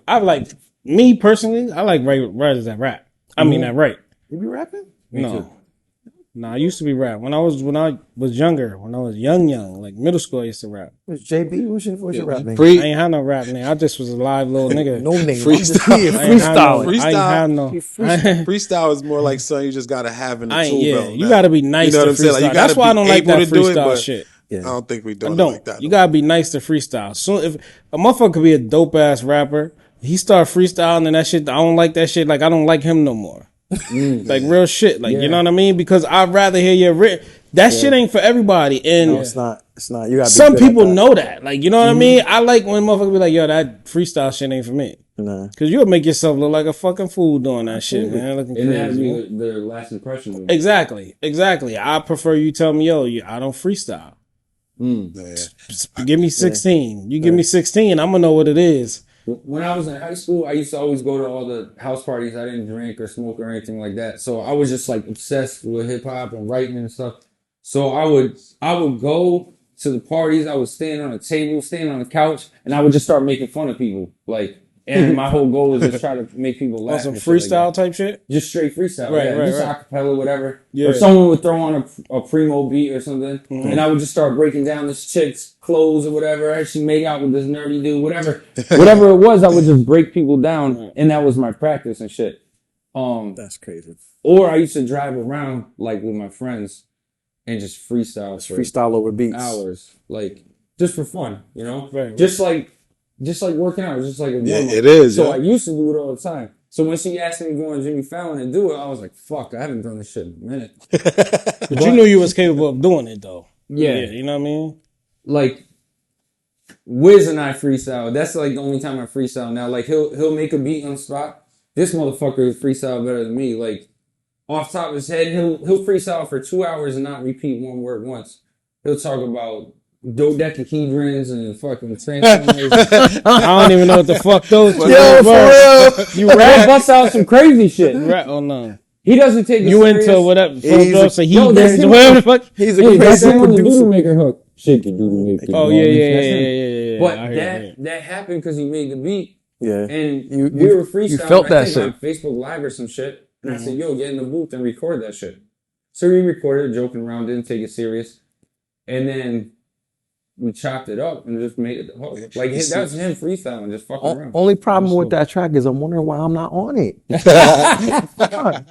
I like me personally. I like writers that rap. I mean that write. You be rapping? Me too. No, I used to be rap when I was younger, when I was young, like middle school. I used to rap. What's JB? What's your rap name? I ain't had no rap name. I just was a live little nigga. No name. Freestyle. I ain't had no. Freestyle is more like something you just gotta have in the tool belt. You gotta be nice. You know what I'm saying? Like, that's why I don't like that freestyle shit. Yeah. I don't think we do it like that. You gotta be nice to freestyle. So if a motherfucker could be a dope ass rapper, he start freestyling and that shit, I don't like that shit. Like I don't like him no more. Like real shit. Like you know what I mean? Because I'd rather hear your written. That shit ain't for everybody. And no, it's not. It's not. You got some people know that. Like you know what I mean? I like when motherfuckers be like, "Yo, that freestyle shit ain't for me." Nah. Because you'll make yourself look like a fucking fool doing that shit, man. Looking crazy. And that be their last impression. Exactly. I prefer you tell me, "Yo, I don't freestyle." Give me 16. You give me 16, I'm gonna know what it is. When I was in high school, I used to always go to all the house parties. I didn't drink or smoke or anything like that. So I was just like obsessed with hip hop and writing and stuff. So I would go to the parties. I would stand on a table, stand on the couch, and I would just start making fun of people. Like And my whole goal was just try to make people On laugh. some and shit like freestyle that. type shit? Just straight freestyle. Right, Yeah, right, just right. acapella, whatever. Yeah. Or someone would throw on a primo beat or something. And I would just start breaking down this chick's clothes or whatever. She made out with this nerdy dude, whatever. Whatever it was, I would just break people down. And that was my practice and shit. That's crazy. Or I used to drive around like with my friends and just freestyle for Freestyle over beats. hours. Like just for fun, you know? Right. Just like working out, just like a Yeah, warm-up. it is. So Yeah. I used to do it all the time. So when she asked me to go on Jimmy Fallon and do it, I was like, fuck, I haven't done this shit in a minute. But you knew you was capable of doing it though. Yeah. You know what I mean? Like Wiz and I freestyle. That's like the only time I freestyle now. Like he'll make a beat on the spot. This motherfucker freestyle better than me. Like off top of his head, he'll freestyle for 2 hours and not repeat one word once. He'll talk about dodecahedrons and fucking transformers. I don't even know what the fuck those two Yo, for real. You He'll rap? bust out some crazy shit. Rap? Oh no. He doesn't take it You serious. into whatever? He's So he Yo, that's him. whatever the fuck. He's a Hey, that's crazy him on the producer. doodle maker hook. Shake the doodle maker. Oh yeah, yeah, That's yeah, him. yeah. But I hear it. that happened because he made the beat. Yeah. And You- we you- were freestyling. you felt that I think shit. on Facebook Live or some shit. And I said, yo, get in the booth and record that shit. So we recorded it, joking around, didn't take it serious. And then we chopped it up and just made it the hook. Like, that's him freestyling, just fucking around. Only problem with that track is I'm wondering why I'm not on it.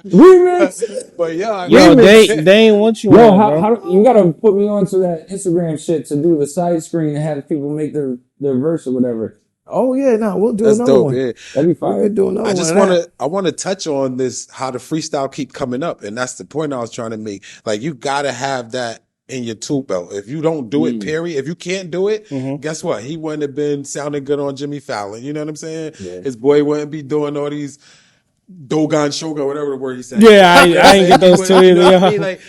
Remix! But yeah, Yo, they ain't want you. Yo, on, bro. how you gotta put me onto that Instagram shit to do the side screen and have people make their verse or whatever. Oh yeah, no, we'll do that's another dope. one. Yeah. That'd be We fire. could do another I one. just of that. want to touch on this, how the freestyle keep coming up, and that's the point I was trying to make. Like, you gotta have that in your tool belt. If you don't do it, period. If you can't do it, guess what? He wouldn't have been sounding good on Jimmy Fallon. You know what I'm saying? Yeah. His boy wouldn't be doing all these Dogon Shogun, whatever the word he said. Yeah, I ain't get those two You either. know what I yo. mean? Like,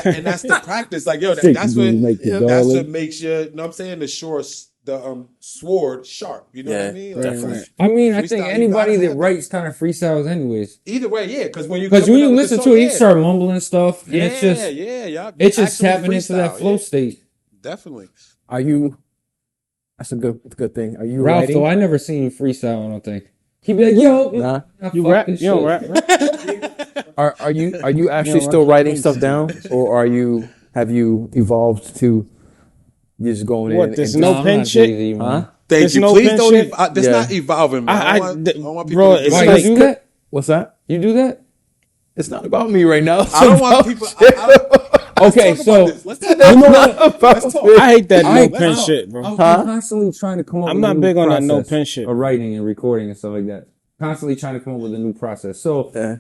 and that's the practice. Like, yo, Shake that's the what doodle maker, that's what darling. makes you. You know what I'm saying? The sword sharp. You know what I Yeah, mean? definitely. I mean, I Freestyle, think you anybody gotta that have writes kind of freestyles anyways. Either way, yeah. Because when you Listen to it, you start mumbling stuff, and it's just it's just actually tapping into that freestyle, flow yeah. state. Definitely. Are you? That's a good thing. Are you Ralph, writing? though, I never seen him freestyle. I don't think he'd be like, "Yo, Nah. You fuck rap? this You don't shit." rap? Are you actually You know, still writing stuff down, or have you evolved to just going What, in? there's and no I'm pen not shit? Jay-Z, man. Huh? Thank There's you. no Please pen don't. shit? That's Yeah. not evolving, man. I want bro, people to it's Why like- you do that? What's that? You do that? It's not about me right now. I don't want people. Okay, Let's talk so about this. Let's talk you know about what? Let's talk. I hate that I- no pen I- shit, bro. I'm Huh? constantly trying to come up. I'm with not a new big on that no process pen shit. of writing and recording and stuff like that. Constantly trying to come up with a new process. So, Yeah.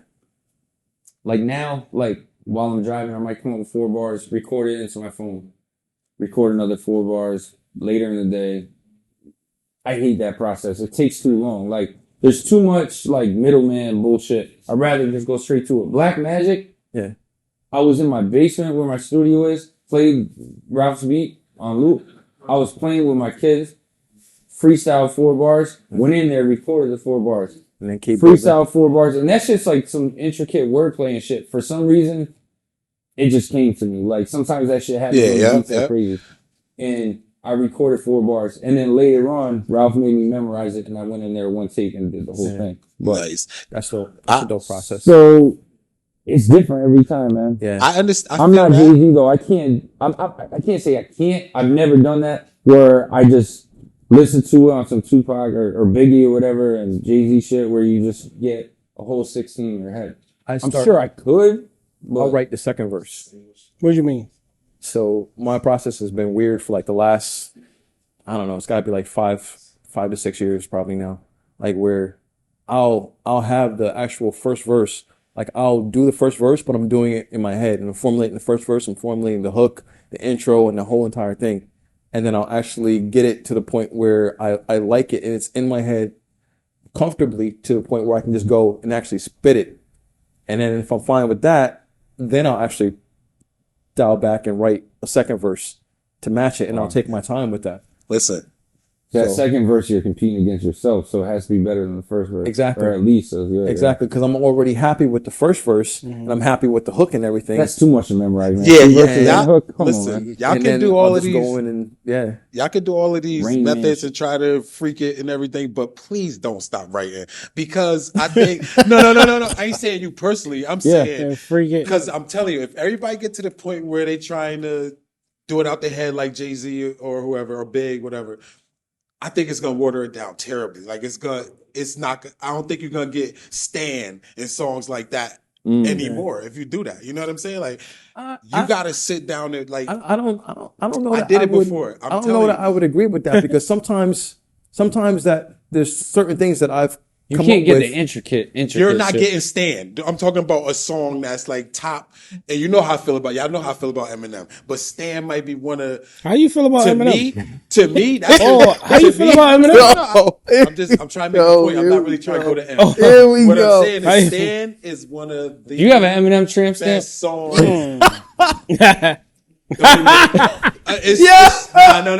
like now, like while I'm driving, I might come up with 4 bars, record it into my phone, record another 4 bars later in the day. I hate that process. It takes too long. Like there's too much like middleman bullshit. I'd rather just go straight to it. Black Magic. Yeah. I was in my basement where my studio is, played Ralph's beat on loop. I was playing with my kids, freestyle 4 bars, went in there, recorded the 4 bars. And then keep Freestyle 4 bars. And that's just like some intricate wordplay and shit. For some reason, it just came to me. Like sometimes that shit happens when the beats are crazy. And I recorded 4 bars. And then later on, Ralph made me memorize it and I went in there one take and did the whole thing. But Nice. That's a dope process. so it's different every time, man. Yeah. I understand. I'm not Jay-Z though. I can't say I can't. I've never done that where I just listen to it on some Tupac or Biggie or whatever and Jay-Z shit where you just get a whole 16 in your head. I'm sure I could, but I'll write the second verse. What do you mean? So my process has been weird for like the last, I don't know, it's got to be like 5 to 6 years probably now. Like where I'll have the actual first verse. Like I'll do the first verse, but I'm doing it in my head and I'm formulating the first verse and formulating the hook, the intro, and the whole entire thing. And then I'll actually get it to the point where I like it and it's in my head comfortably to the point where I can just go and actually spit it. And then if I'm fine with that, then I'll actually dial back and write a second verse to match it, and I'll take my time with that. Listen, That second verse, you're competing against yourself, so it has to be better than the first verse. Exactly. Or at least as good. Exactly, because I'm already happy with the first verse, and I'm happy with the hook and everything. That's too much to memorize, man. Yeah. Hook. Come Listen, on, man. y'all And can then do all I'll of just these. go in and Y'all can do all of these Rain methods Man. and try to freak it and everything, but please don't stop writing, because I think no. I ain't saying you personally. I'm saying freak it. because I'm telling you, if everybody get to the point where they trying to do it out their head like Jay-Z or whoever or Big, whatever, I think it's gonna water it down terribly. Like it's not. I don't think you're gonna get Stan in songs like that anymore if you do that. You know what I'm saying? Like you gotta sit down and like. I don't know. I That did it would- before. I don't know that I would agree with that because sometimes that there's certain things that I've You come can't up get with. the intricate. You're not shit. getting Stan. I'm talking about a song that's like top, and you know how I feel about y'all know how I feel about Eminem, but Stan might be one of. How you feel about To Eminem? me, that's How you feel about Eminem? I'm trying to make a point. I'm not really trying to go to M. Here we What go. I'm saying is Stan is one of the You have an Eminem tramp stamp? best songs. No.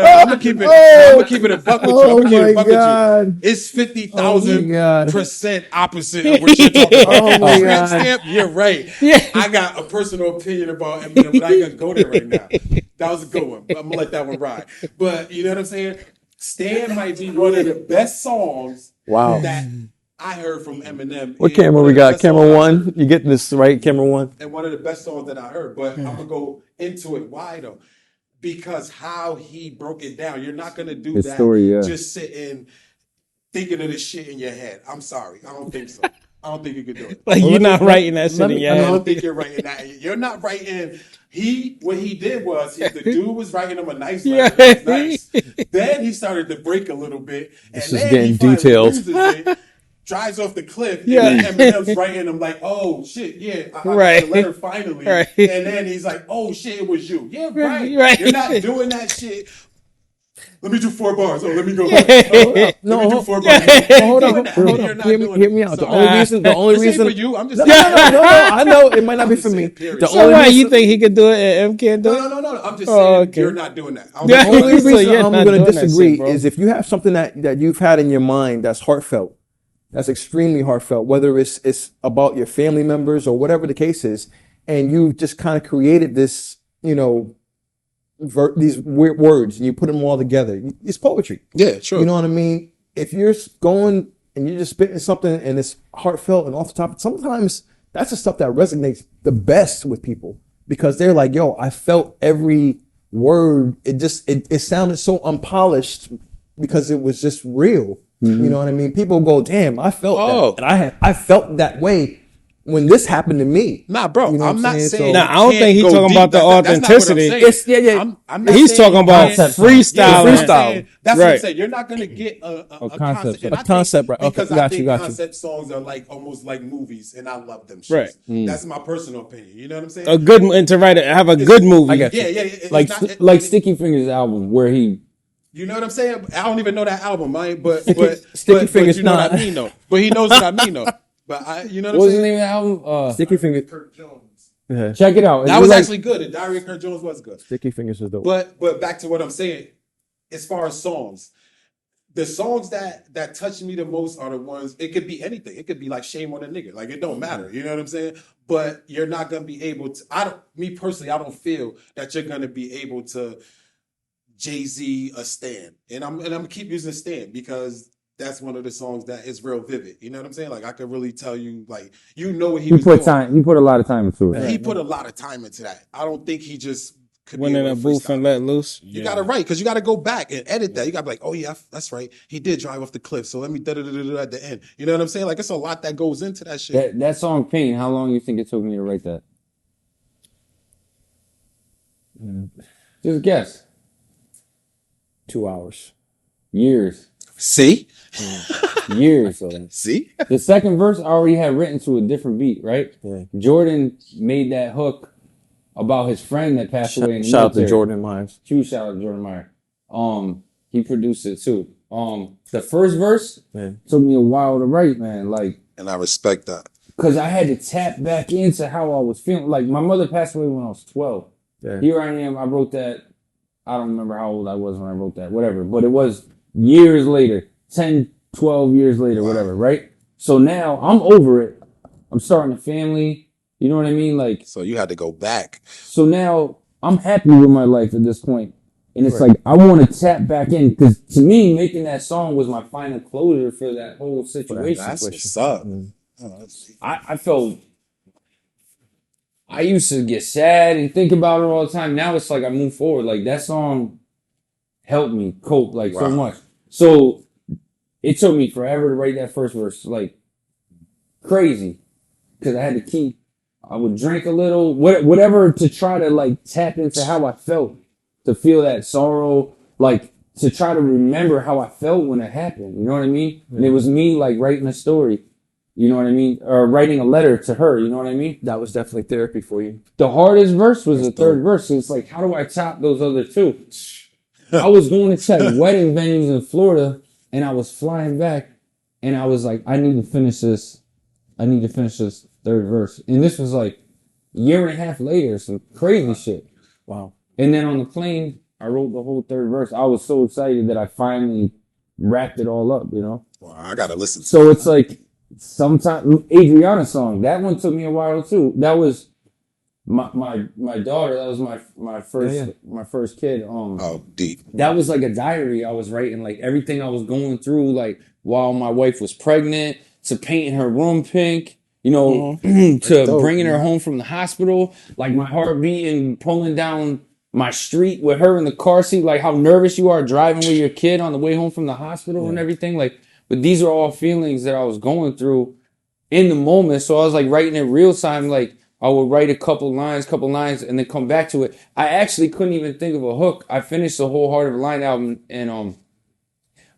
I'm gonna keep it. I'm gonna keep it a buck with you. I'm gonna keep it a buck with you. It's 50,000% opposite of what you're talking about. my Tramp God. stamp, you're right. I got a personal opinion about Eminem, but I ain't gonna go there right now. That was a good one, but I'm gonna let that one ride. But you know what I'm saying? Stan might be one of the best songs that I heard from Eminem. What camera we got? Camera one. You getting this right? Camera one. And one of the best songs that I heard. But I'm gonna go into it. Why though? Because how he broke it down. You're not gonna do His that. story, yeah. Just sitting thinking of this shit in your head. I'm sorry. I don't think so. I don't think you could do it. Like you're not writing that shit in your I head. don't think you're writing that. You're not writing. What he did was the dude was writing him a nice letter. That was nice. Then he started to break a little bit, and This is then getting he finally detailed. loses it, drives off the cliff, and then Eminem's writing him like, "Oh shit, yeah, I got the letter finally." Right. And then he's like, "Oh shit, it was you." Yeah, right. You're not doing that shit. Let me do 4 bars. Oh, let me go. Let me do 4 bars. Hold on. Hear me out. The only reason. for you. I'm just No. I know it might not be for me. Period. The So only why reason, you think he could do it and M can't do it? No. I'm just saying okay. you're not doing that. Yeah. the only So reason you're I'm not going to doing that disagree shit, bro. is if you have something that you've had in your mind that's heartfelt, that's extremely heartfelt, whether it's about your family members or whatever the case is, and you've just kind of created this, these weird words and you put them all together. It's poetry. Yeah, sure. You know what I mean? If you're going and you're just spitting something and it's heartfelt and off the top, sometimes that's the stuff that resonates the best with people because they're like, yo, I felt every word. It sounded so unpolished because it was just real. You know what I mean? People go, damn, I felt that. And I felt that way when this happened to me. Nah, bro, You know what I'm not saying? saying. So- Nah, I don't think he's talking about the authenticity. I'm not He's saying talking about you can't- freestyle. Yeah, freestyle. That's what I'm Right. saying. You're not gonna get a concept. and I think- concept, right. Okay, Because got I you, think got you. concept songs are like almost like movies, and I love them. Shits. Right. That's my personal opinion. You know what I'm saying? A good and to write it, have a good movie. I got you. Yeah. It's Like not- like Sticky Fingers album where he You know what I'm saying? I don't even know that album, man. But Sticky Fingers you know not. what I mean, though. But he knows what I mean, though. But you know what what I'm was the saying? name of the album? Sticky Fingers. Kurt Jones. Check it out. That It was like- actually good. The Diary of Kurt Jones was good. Sticky Fingers is dope. But back to what I'm saying, as far as songs, the songs that touch me the most are the ones. It could be anything. It could be like "Shame on a Nigga." Like it don't matter. You know what I'm saying? But you're not gonna be able to. Me personally, I don't feel that you're gonna be able to Jay-Z a Stan, and I'm gonna keep using Stan because that's one of the songs that is real vivid. You know what I'm saying? Like I could really tell you, like what he was put doing. time. He put a lot of time into it. He put a lot of time into that. I don't think he just could Went be in able a to booth freestyle. and let loose. You got to write because you got to go back and edit that. You got to be like, oh yeah, that's right. He did drive off the cliff, so let me da da da da at the end. You know what I'm saying? Like it's a lot that goes into that shit. That song Pain, how long you think it took me to write that? Just guess. 2 hours. Years. See, Years. So. see. The second verse I already had written to a different beat, right? Yeah. Jordan made that hook about his friend that passed away in the Shout out to military. Jordan Myers. Huge shout out to Jordan Meyer. He produced it too. The first verse took me a while to write, man. Like, And I respect that. cause I had to tap back into how I was feeling. Like my mother passed away when I was 12. Yeah. Here I am. I wrote that. I don't remember how old I was when I wrote that. Whatever. But it was years later, 10, 12 years later, whatever, right? So now I'm over it. I'm starting a family. You know what I mean? Like, So you had to go back. so now I'm happy with my life at this point. And it's like, I want to tap back in because to me, making that song was my final closure for that whole situation. That's what's up. I felt, I used to get sad and think about it all the time. Now it's like I move forward. Like that song helped me cope like so much. So it took me forever to write that first verse. Like crazy. Because I had to keep, I would drink a little, whatever to try to like tap into how I felt. To feel that sorrow, like to try to remember how I felt when it happened. You know what I mean? And it was me like writing a story. You know what I mean? Or writing a letter to her. You know what I mean? That was definitely therapy for you. The hardest verse was the third verse. So it's like, how do I top those other two? I was going to check wedding venues in Florida and I was flying back and I was like, I need to finish this. I need to finish this third verse. And this was like a year and a half later, some crazy shit. Wow. And then on the plane, I wrote the whole third verse. I was so excited that I finally wrapped it all up, you know? Wow, I gotta listen to So it's like, sometimes, Adriana's song, that one took me a while too. That was my daughter, that was my first kid. Oh, deep. That was like a diary I was writing, like everything I was going through, like while my wife was pregnant, to painting her room pink, you know, to bringing her home from the hospital, like my heart beating, pulling down my street with her in the car seat, like how nervous you are driving with your kid on the way home from the hospital and everything. Like, but these are all feelings that I was going through in the moment. So I was like writing in real time, like I would write a couple lines, and then come back to it. I actually couldn't even think of a hook. I finished the whole Heart of a Line album and I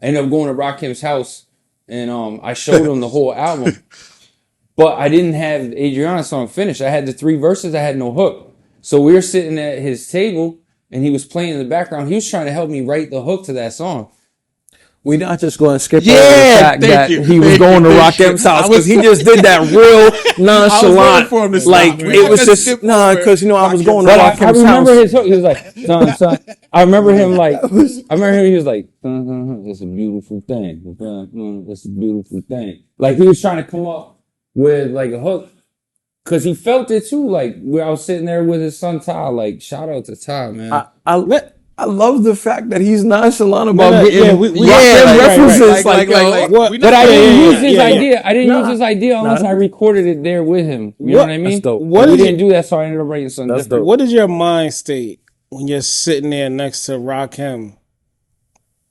ended up going to Rakim's house and I showed him the whole album. But I didn't have Adriana's song finished. I had the 3 verses, I had no hook. So we were sitting at his table and he was playing in the background. He was trying to help me write the hook to that song. We're not just going to skip over the fact that he was going to Rakim's house because he just did that real nonchalant. Like it was just because I was going to Rakim's house. I remember his hook. He was like, son. I remember him like, he was like, it's a beautiful thing. It's a beautiful thing. Like he was trying to come up with like a hook. Cause he felt it too, like where I was sitting there with his son Ty. Like shout out to Ty, man. I love the fact that he's nonchalant about getting references. What? But I didn't use his idea. I didn't use his idea unless I recorded it there with him. You know what I mean? That's dope. We didn't do that, so I ended up writing something different. What is your mind state when you're sitting there next to Rakim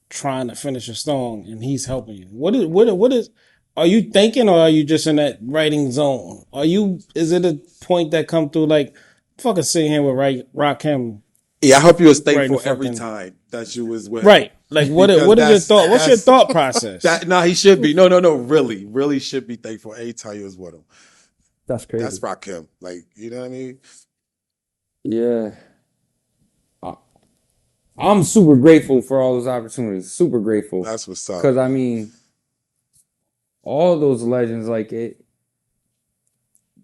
trying to finish a song and he's helping you? What is? Are you thinking or are you just in that writing zone? Is it a point that come through like, fucking sitting here with Rakim? Yeah, I hope you was thankful every time that you was with him. Right. Like what is your thought? What's your thought process? He should be. No. Really should be thankful every time you was with him. That's crazy. That's Rakim. Like, you know what I mean? Yeah. I'm super grateful for all those opportunities. Super grateful. That's what's up. Because I mean, all those legends, like they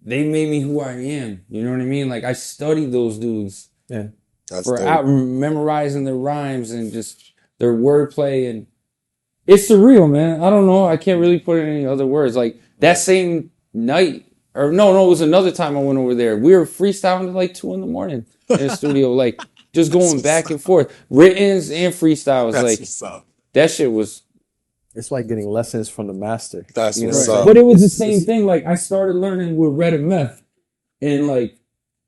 made me who I am. You know what I mean? Like I studied those dudes. Yeah. That's for dope. out memorizing their rhymes and just their wordplay, and it's surreal, man. I don't know. I can't really put it in any other words. Like that same night, or no, it was another time I went over there. We were freestyling at like 2 a.m. in the studio, like just going back and forth, writtens and freestyles. That's like what's up. That shit was. It's like getting lessons from the master. That's what's up. But it was the same thing. Like I started learning with Red and Meth, and like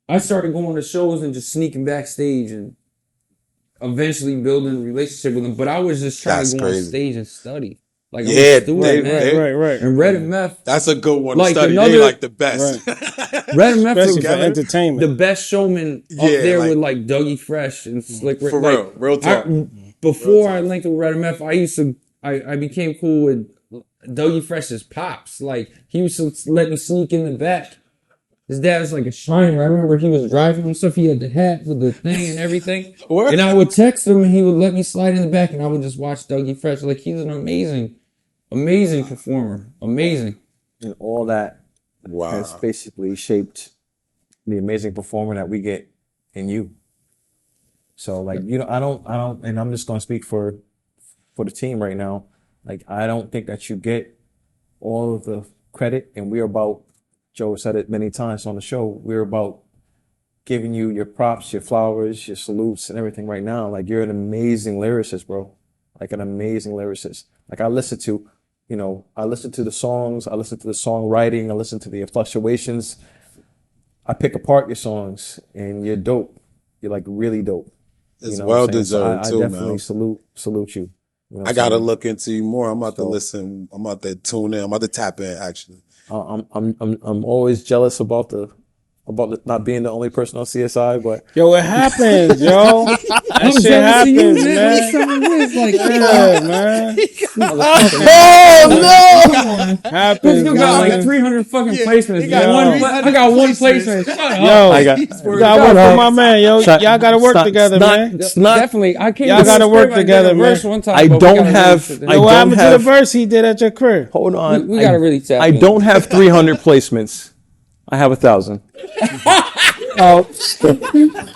I started going to shows and just sneaking backstage and eventually building a relationship with them. But I was just trying to go on stage and study. Like I'm a student, man. Right. And Red and Meth. That's a good one like to study. They like the best. Right. Red and Meth was for entertainment. The best showman up there with like Dougie Fresh and Slick Rick. For real talk. Before I linked with Red and Meth, I became cool with Dougie Fresh's pops. Like he used to let me sneak in the back. His dad was like a Shiner. I remember he was driving and stuff. He had the hat with the thing and everything. And I would text him and he would let me slide in the back and I would just watch Dougie Fresh. Like he's an amazing performer. Amazing. And all that has basically shaped the amazing performer that we get in you. So like, I don't, and I'm just going to speak for for the team right now. Like, I don't think that you get all of the credit, and we're about, Joe said it many times on the show, we're about giving you your props, your flowers, your salutes, and everything right now. Like, you're an amazing lyricist, bro. Like, an amazing lyricist. Like, I listen to the songs, I listen to the songwriting, I listen to the fluctuations. I pick apart your songs, and you're dope. You're like really dope. It's well deserved too, I definitely man. salute you. You know I gotta look into you more. I'm about to listen. I'm about to tune in. I'm about to tap in. Actually, I'm always jealous about the not being the only person on CSI, but Yo, it happens, yo. That shit happens, man. Yeah, man. oh no! Happens, You got man. like 300 fucking placements. he got I got one placement. Shut up. Yo, I got you gotta work for my man, yo. Y'all gotta work together, man. It's not. Definitely. I can't. Y'all gotta work together, man. One time, I but we don't gotta have- really- I Yo, what don't happened to have- the verse he did at your crib? Hold on. We gotta really tap I in. don't have 300 placements. I have 1,000. Oh,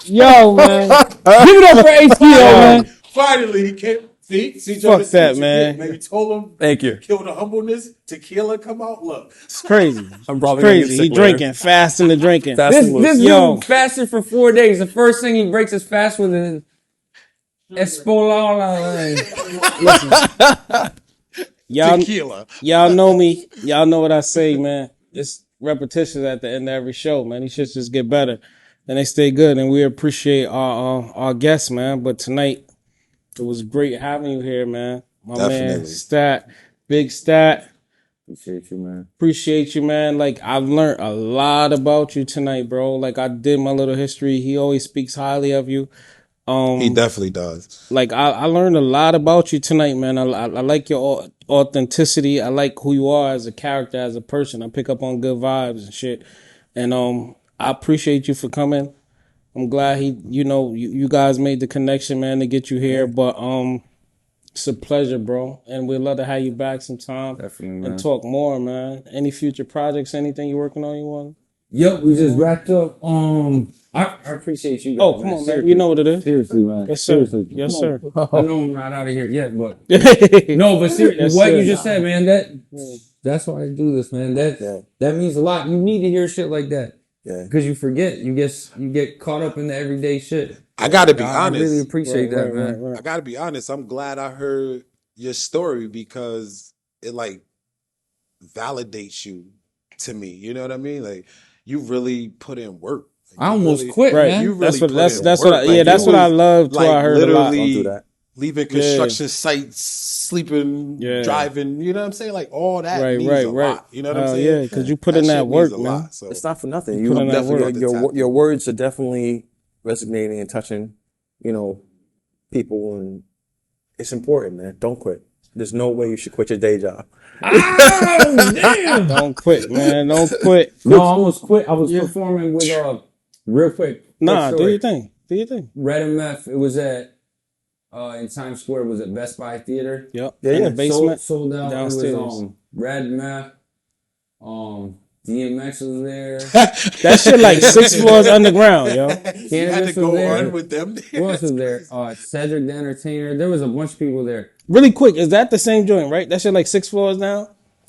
yo, man. Give it up for HKO, man. finally he came. See, Fuck that, man. Maybe told him. Thank you. Kill the humbleness. Tequila come out. Look, It's crazy. I'm It's probably gonna get crazy. sick He later. drinking, fasting the drinking. Fast This and loose. this Yo. dude fasted for 4 days. The first thing he breaks his fast with is Espolala. tequila. Y'all know me. Y'all know what I say, man. It's repetition at the end of every show, man. These shits just get better and they stay good. And we appreciate our guests, man. But tonight, it was great having you here, man. My man, Definitely. Stat, Big Stat. Appreciate you, man. Appreciate you, man. Like, I've learned a lot about you tonight, bro. Like, I did my little history. He always speaks highly of you. He definitely does. Like, I learned a lot about you tonight, man. I like your authenticity. I like who you are as a character, as a person. I pick up on good vibes and shit. And I appreciate you for coming. I'm glad you guys made the connection, man, to get you here. But it's a pleasure, bro. And we'd love to have you back sometime. Definitely, man. And talk more, man. Any future projects, anything you're working on you want? Yep, we just wrapped up. I appreciate you guys. Oh, come on, man. You know what it is. Seriously, man. Yes, sir. Seriously. Yes, Come sir. on. I know I'm not out of here yet, but No, no, but seriously, Yes, what sir. you just said, man, that's why I do this, man. That means a lot. You need to hear shit like that. Yeah. Because you forget. You get caught up in the everyday shit. I gotta be I honest. really appreciate that, man. I gotta be honest. I'm glad I heard your story because it like validates you to me. You know what I mean? Like you really put in work. Like, I almost really, quit, Right. man. You really That's what put that's in that's work. what I, Like, yeah, that's you what I was, love too. like, I heard a lot. literally Don't do that. leaving construction sites, sleeping, Yeah. driving. You know what I'm saying? Like all that Right, means right, a right. lot. You know what I'm Hell saying? yeah, 'cause you put in that shit work, means a man. lot, so. It's not for nothing. put You in that definitely work. your words are definitely resonating and touching, people, and it's important, man. Don't quit. There's no way you should quit your day job. Oh, damn. Don't quit, man. Don't quit. No, I almost quit. I was performing with real quick. Nah, quick do story. your thing. Do your thing. Red MF. It was at in Times Square. It was at Best Buy Theater. Yep. Yeah, In yeah. the basement. Sold out. downstairs. It was Red MF. DMX was there. That shit like 6 floors underground, yo. You had to Cannabis go was there. on with them. Who else was there? Cedric the Entertainer. There was a bunch of people there. Really quick, is that the same joint, right? That shit like 6 floors down?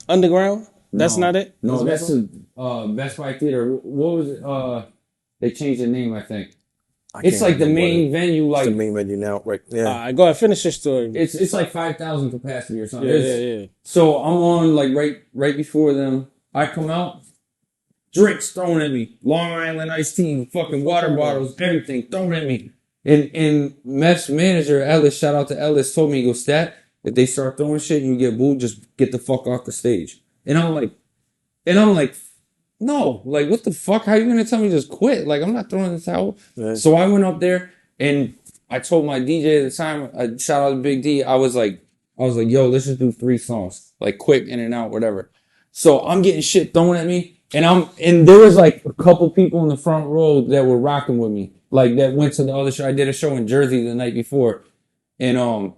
Underground? That's No. not it? No, that's the Best Buy Theater. What was it? They changed the name, I think. It's can't like the remember main venue. It's Like the main menu now, right? Yeah. Alright, go ahead, finish your story. it's like 5,000 capacity or something. Yeah. So I'm on like right before them. I come out, drinks thrown at me, Long Island iced tea, fucking water bottles, everything thrown at me. And Mets manager Ellis, shout out to Ellis, told me, he goes, Stat, if they start throwing shit and you get booed, just get the fuck off the stage. And I'm like, no, like what the fuck? How you gonna tell me just quit? Like I'm not throwing the towel. Right. So I went up there and I told my DJ at the time, shout out to Big D, I was like, yo, let's just do 3 songs, like quick in and out, whatever. So I'm getting shit thrown at me, and there was like a couple people in the front row that were rocking with me, like that went to the other show. I did a show in Jersey the night before, and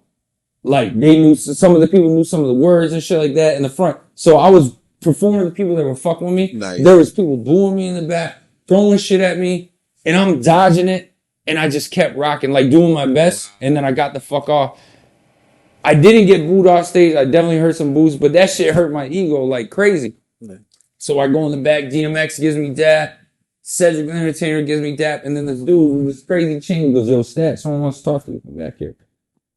like they knew, some of the people knew some of the words and shit like that in the front. So I was performing the people that were fucking with me. Nice. There was people booing me in the back, throwing shit at me, and I'm dodging it, and I just kept rocking, like doing my best, and then I got the fuck off. I didn't get booed off stage. I definitely heard some boos, but that shit hurt my ego like crazy. Yeah. So I go in the back. DMX gives me dap. Cedric the Entertainer gives me dap. And then this dude with this crazy chain goes, yo, Stat, someone wants to talk to you. Come back here.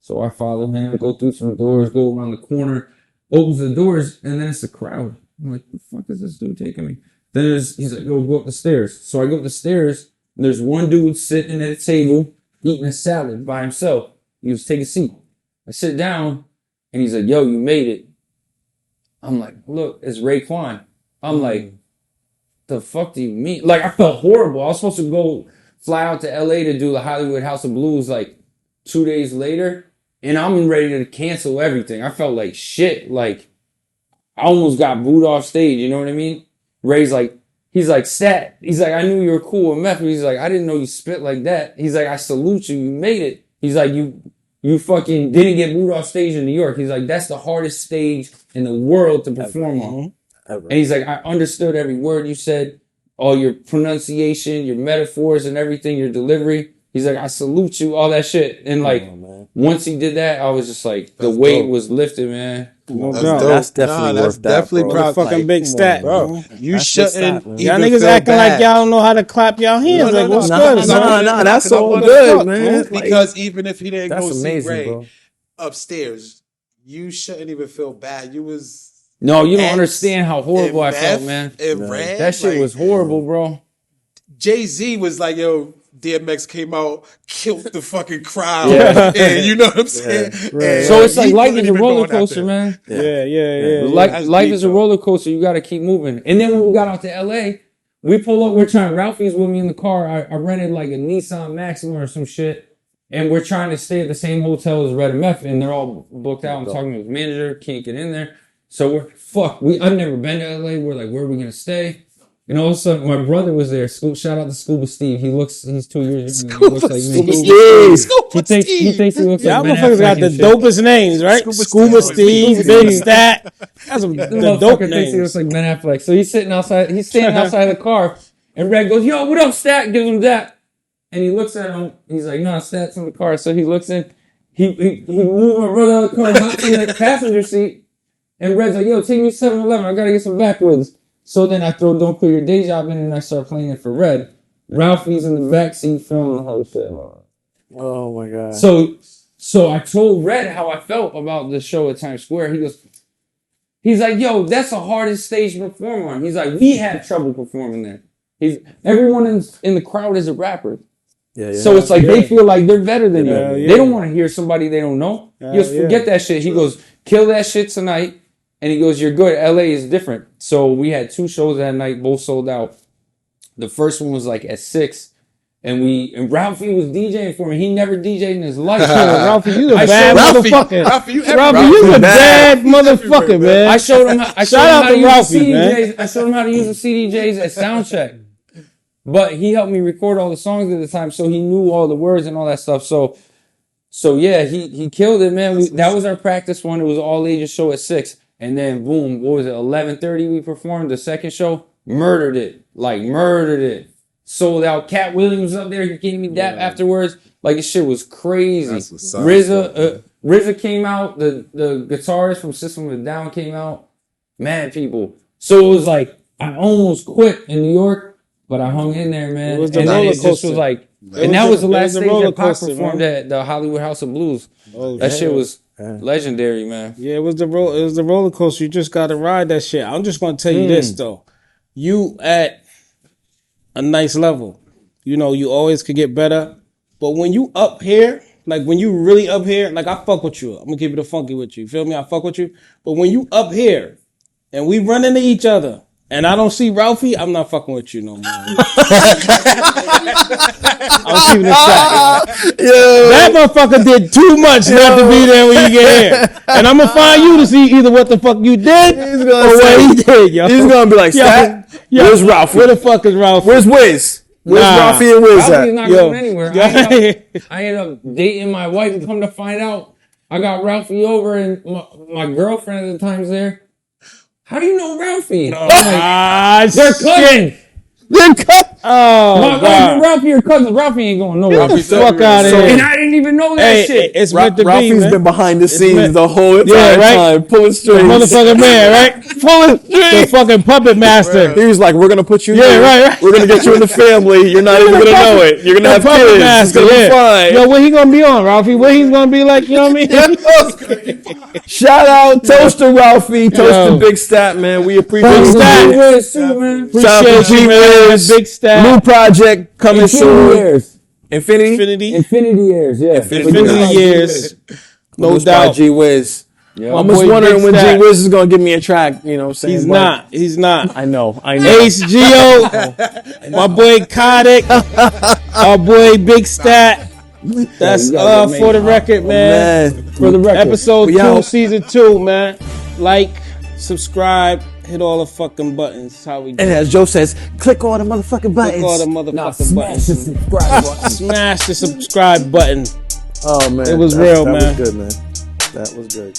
So I follow him, go through some doors, go around the corner, opens the doors, and then it's a crowd. I'm like, the fuck is this dude taking me? Then he's like, yo, go up the stairs. So I go up the stairs, and there's one dude sitting at a table eating a salad by himself. He was taking a seat. I sit down, and he's like, yo, you made it. I'm like, look, it's Raekwon. I'm like, the fuck do you mean? Like, I felt horrible. I was supposed to go fly out to LA to do the Hollywood House of Blues like 2 days later, and I'm ready to cancel everything. I felt like shit. Like, I almost got booed off stage, you know what I mean? Ray's like, he's like, Stat. He's like, I knew you were cool with meth. He's like, I didn't know you spit like that. He's like, I salute you. You made it. He's like, you fucking didn't get booed off stage in New York. He's like, that's the hardest stage in the world to perform on. Ever. And he's like, I understood every word you said, all your pronunciation, your metaphors and everything, your delivery. He's like, I salute you, all that shit. And like, once he did that, I was just like, the weight was lifted, man. That's definitely worth that, bro. Fucking big Stat, bro. You shouldn't. Y'all niggas acting like y'all don't know how to clap y'all hands. Like, what's good? No, that's all good, man. Because even if he didn't go see amazing, Ray bro. upstairs, you shouldn't even feel bad. You was. No, you don't understand how horrible I felt, man. That shit was horrible, bro. Jay-Z was like, yo, DMX came out, killed the fucking crowd. Yeah. And you know what I'm saying? Yeah. Right. So it's like life is a roller coaster, man. Yeah. Life is a roller coaster. You got to keep moving. And then when we got out to LA, we pull up, Ralphie's with me in the car. I rented like a Nissan Maxima or some shit. And we're trying to stay at the same hotel as Red MF. And they're all booked out. I'm talking to his manager. Can't get in there. So we're fuck. I've never been to LA. We're like, where are we gonna stay? And all of a sudden, my brother was there. Shout out to Scuba Steve. He's 2 years younger. He looks like me. He thinks he looks like y'all motherfuckers got the dopest names, right? Scuba Steve, Big Stat. That's the dope names. Thinks he looks like Ben Affleck. So he's standing outside the car, and Red goes, "Yo, what up, Stat?" Gives him that, and he looks at him. He's like, "No, Stat's in the car." So he looks in. He moved my brother out of the car, hopped in the passenger seat. And Red's like, yo, take me to 7-Eleven. I gotta get some backwoods. So then I throw Don't Quit Your Day Job in and I start playing it for Red. Ralphie's in the backseat filming the whole shit. Oh my God. So I told Red how I felt about the show at Times Square. He's like, yo, that's the hardest stage to perform on. He's like, we had trouble performing there. Everyone in the crowd is a rapper. Yeah. So it's like they feel like they're better than you. Yeah. They don't want to hear somebody they don't know. Just forget that shit. He goes, kill that shit tonight. And he goes, you're good. LA is different. So we had 2 shows that night, both sold out. The first one was like at 6. And Ralphie was DJing for me. He never DJed in his life. Ralphie, you a bad motherfucker. Ralphie, you a bad motherfucker, man. I showed him how to use the CDJs. I showed him how to use the CDJs at Soundcheck. But he helped me record all the songs at the time, so he knew all the words and all that stuff. So yeah, he killed it, man. That was our practice one. It was all ages show at 6. And then boom, what was it? 11:30 we performed the second show. Murdered it. Sold out. Cat Williams up there. He gave me dap afterwards. Like, this shit was crazy. RZA came out. The guitarist from System of a Down came out. Mad people. So it was like, I almost quit in New York, but I hung in there, man. It was the roller coaster. That was the last stage that Pac performed at the Hollywood House of Blues. That shit was legendary, man. Yeah, it was the roller coaster. You just got to ride that shit. I'm just gonna tell you this though. You at a nice level. You know, you always could get better. But when you up here, like when you really up here, like I fuck with you. I'm gonna keep it a funky with you. You feel me? I fuck with you. But when you up here and we run into each other and I don't see Ralphie, I'm not fucking with you no more. I'm keeping it shot. That motherfucker did too much not to be there when you get here. And I'm gonna find you to see either what the fuck you did or what he did, yo. He's gonna be like, Stat, where's Ralphie? Where the fuck is Ralphie? Where's Wiz? Where's Ralphie and Wiz at? Ralphie's not going anywhere. I ended up dating my wife and come to find out I got Ralphie over and my girlfriend at the time's there. How do you know Ralphie? They're cousins. Oh, my wife and Ralphie are cousins. Ralphie ain't going nowhere. Get the fuck out of here. And I didn't even know that shit. It's meant to be, Ralphie's man. been behind the scenes meant- the whole entire time, pulling strings. Motherfucking man, right? Pulling the fucking puppet master. He was like, "We're gonna put you. Yeah, here. right. We're gonna get you in the family. You're not even gonna know it. You're gonna have puppet kids. master, It's gonna be fine." Yo, what he gonna be on, Ralphie? What he's gonna be like? You know what I mean? Shout out, Toaster Ralphie, Toaster Yo. Big Stat, man. We appreciate Big you. Stat. Shout out to Appreciate you, man. G-Wiz. Big Stat. New project coming soon. Infinity Infinity years, yeah. Infinity years. No Produced by doubt. G-Wiz. Yeah. I'm My just boy wondering Big when Stat. G-Wiz is gonna give me a track. You know what I'm saying? He's But not. He's not. I know. Ace Geo, my boy Kodik, our boy Big Stat. That's for the record, man. For the record. Episode We 2, out. season 2, man. Like, subscribe, hit all the fucking buttons. That's how we do. And as Joe says, click all the motherfucking buttons. Click all the motherfucking Smash the buttons. subscribe button. Smash the subscribe button. Oh man, It was real, that man. was good, man. That was good.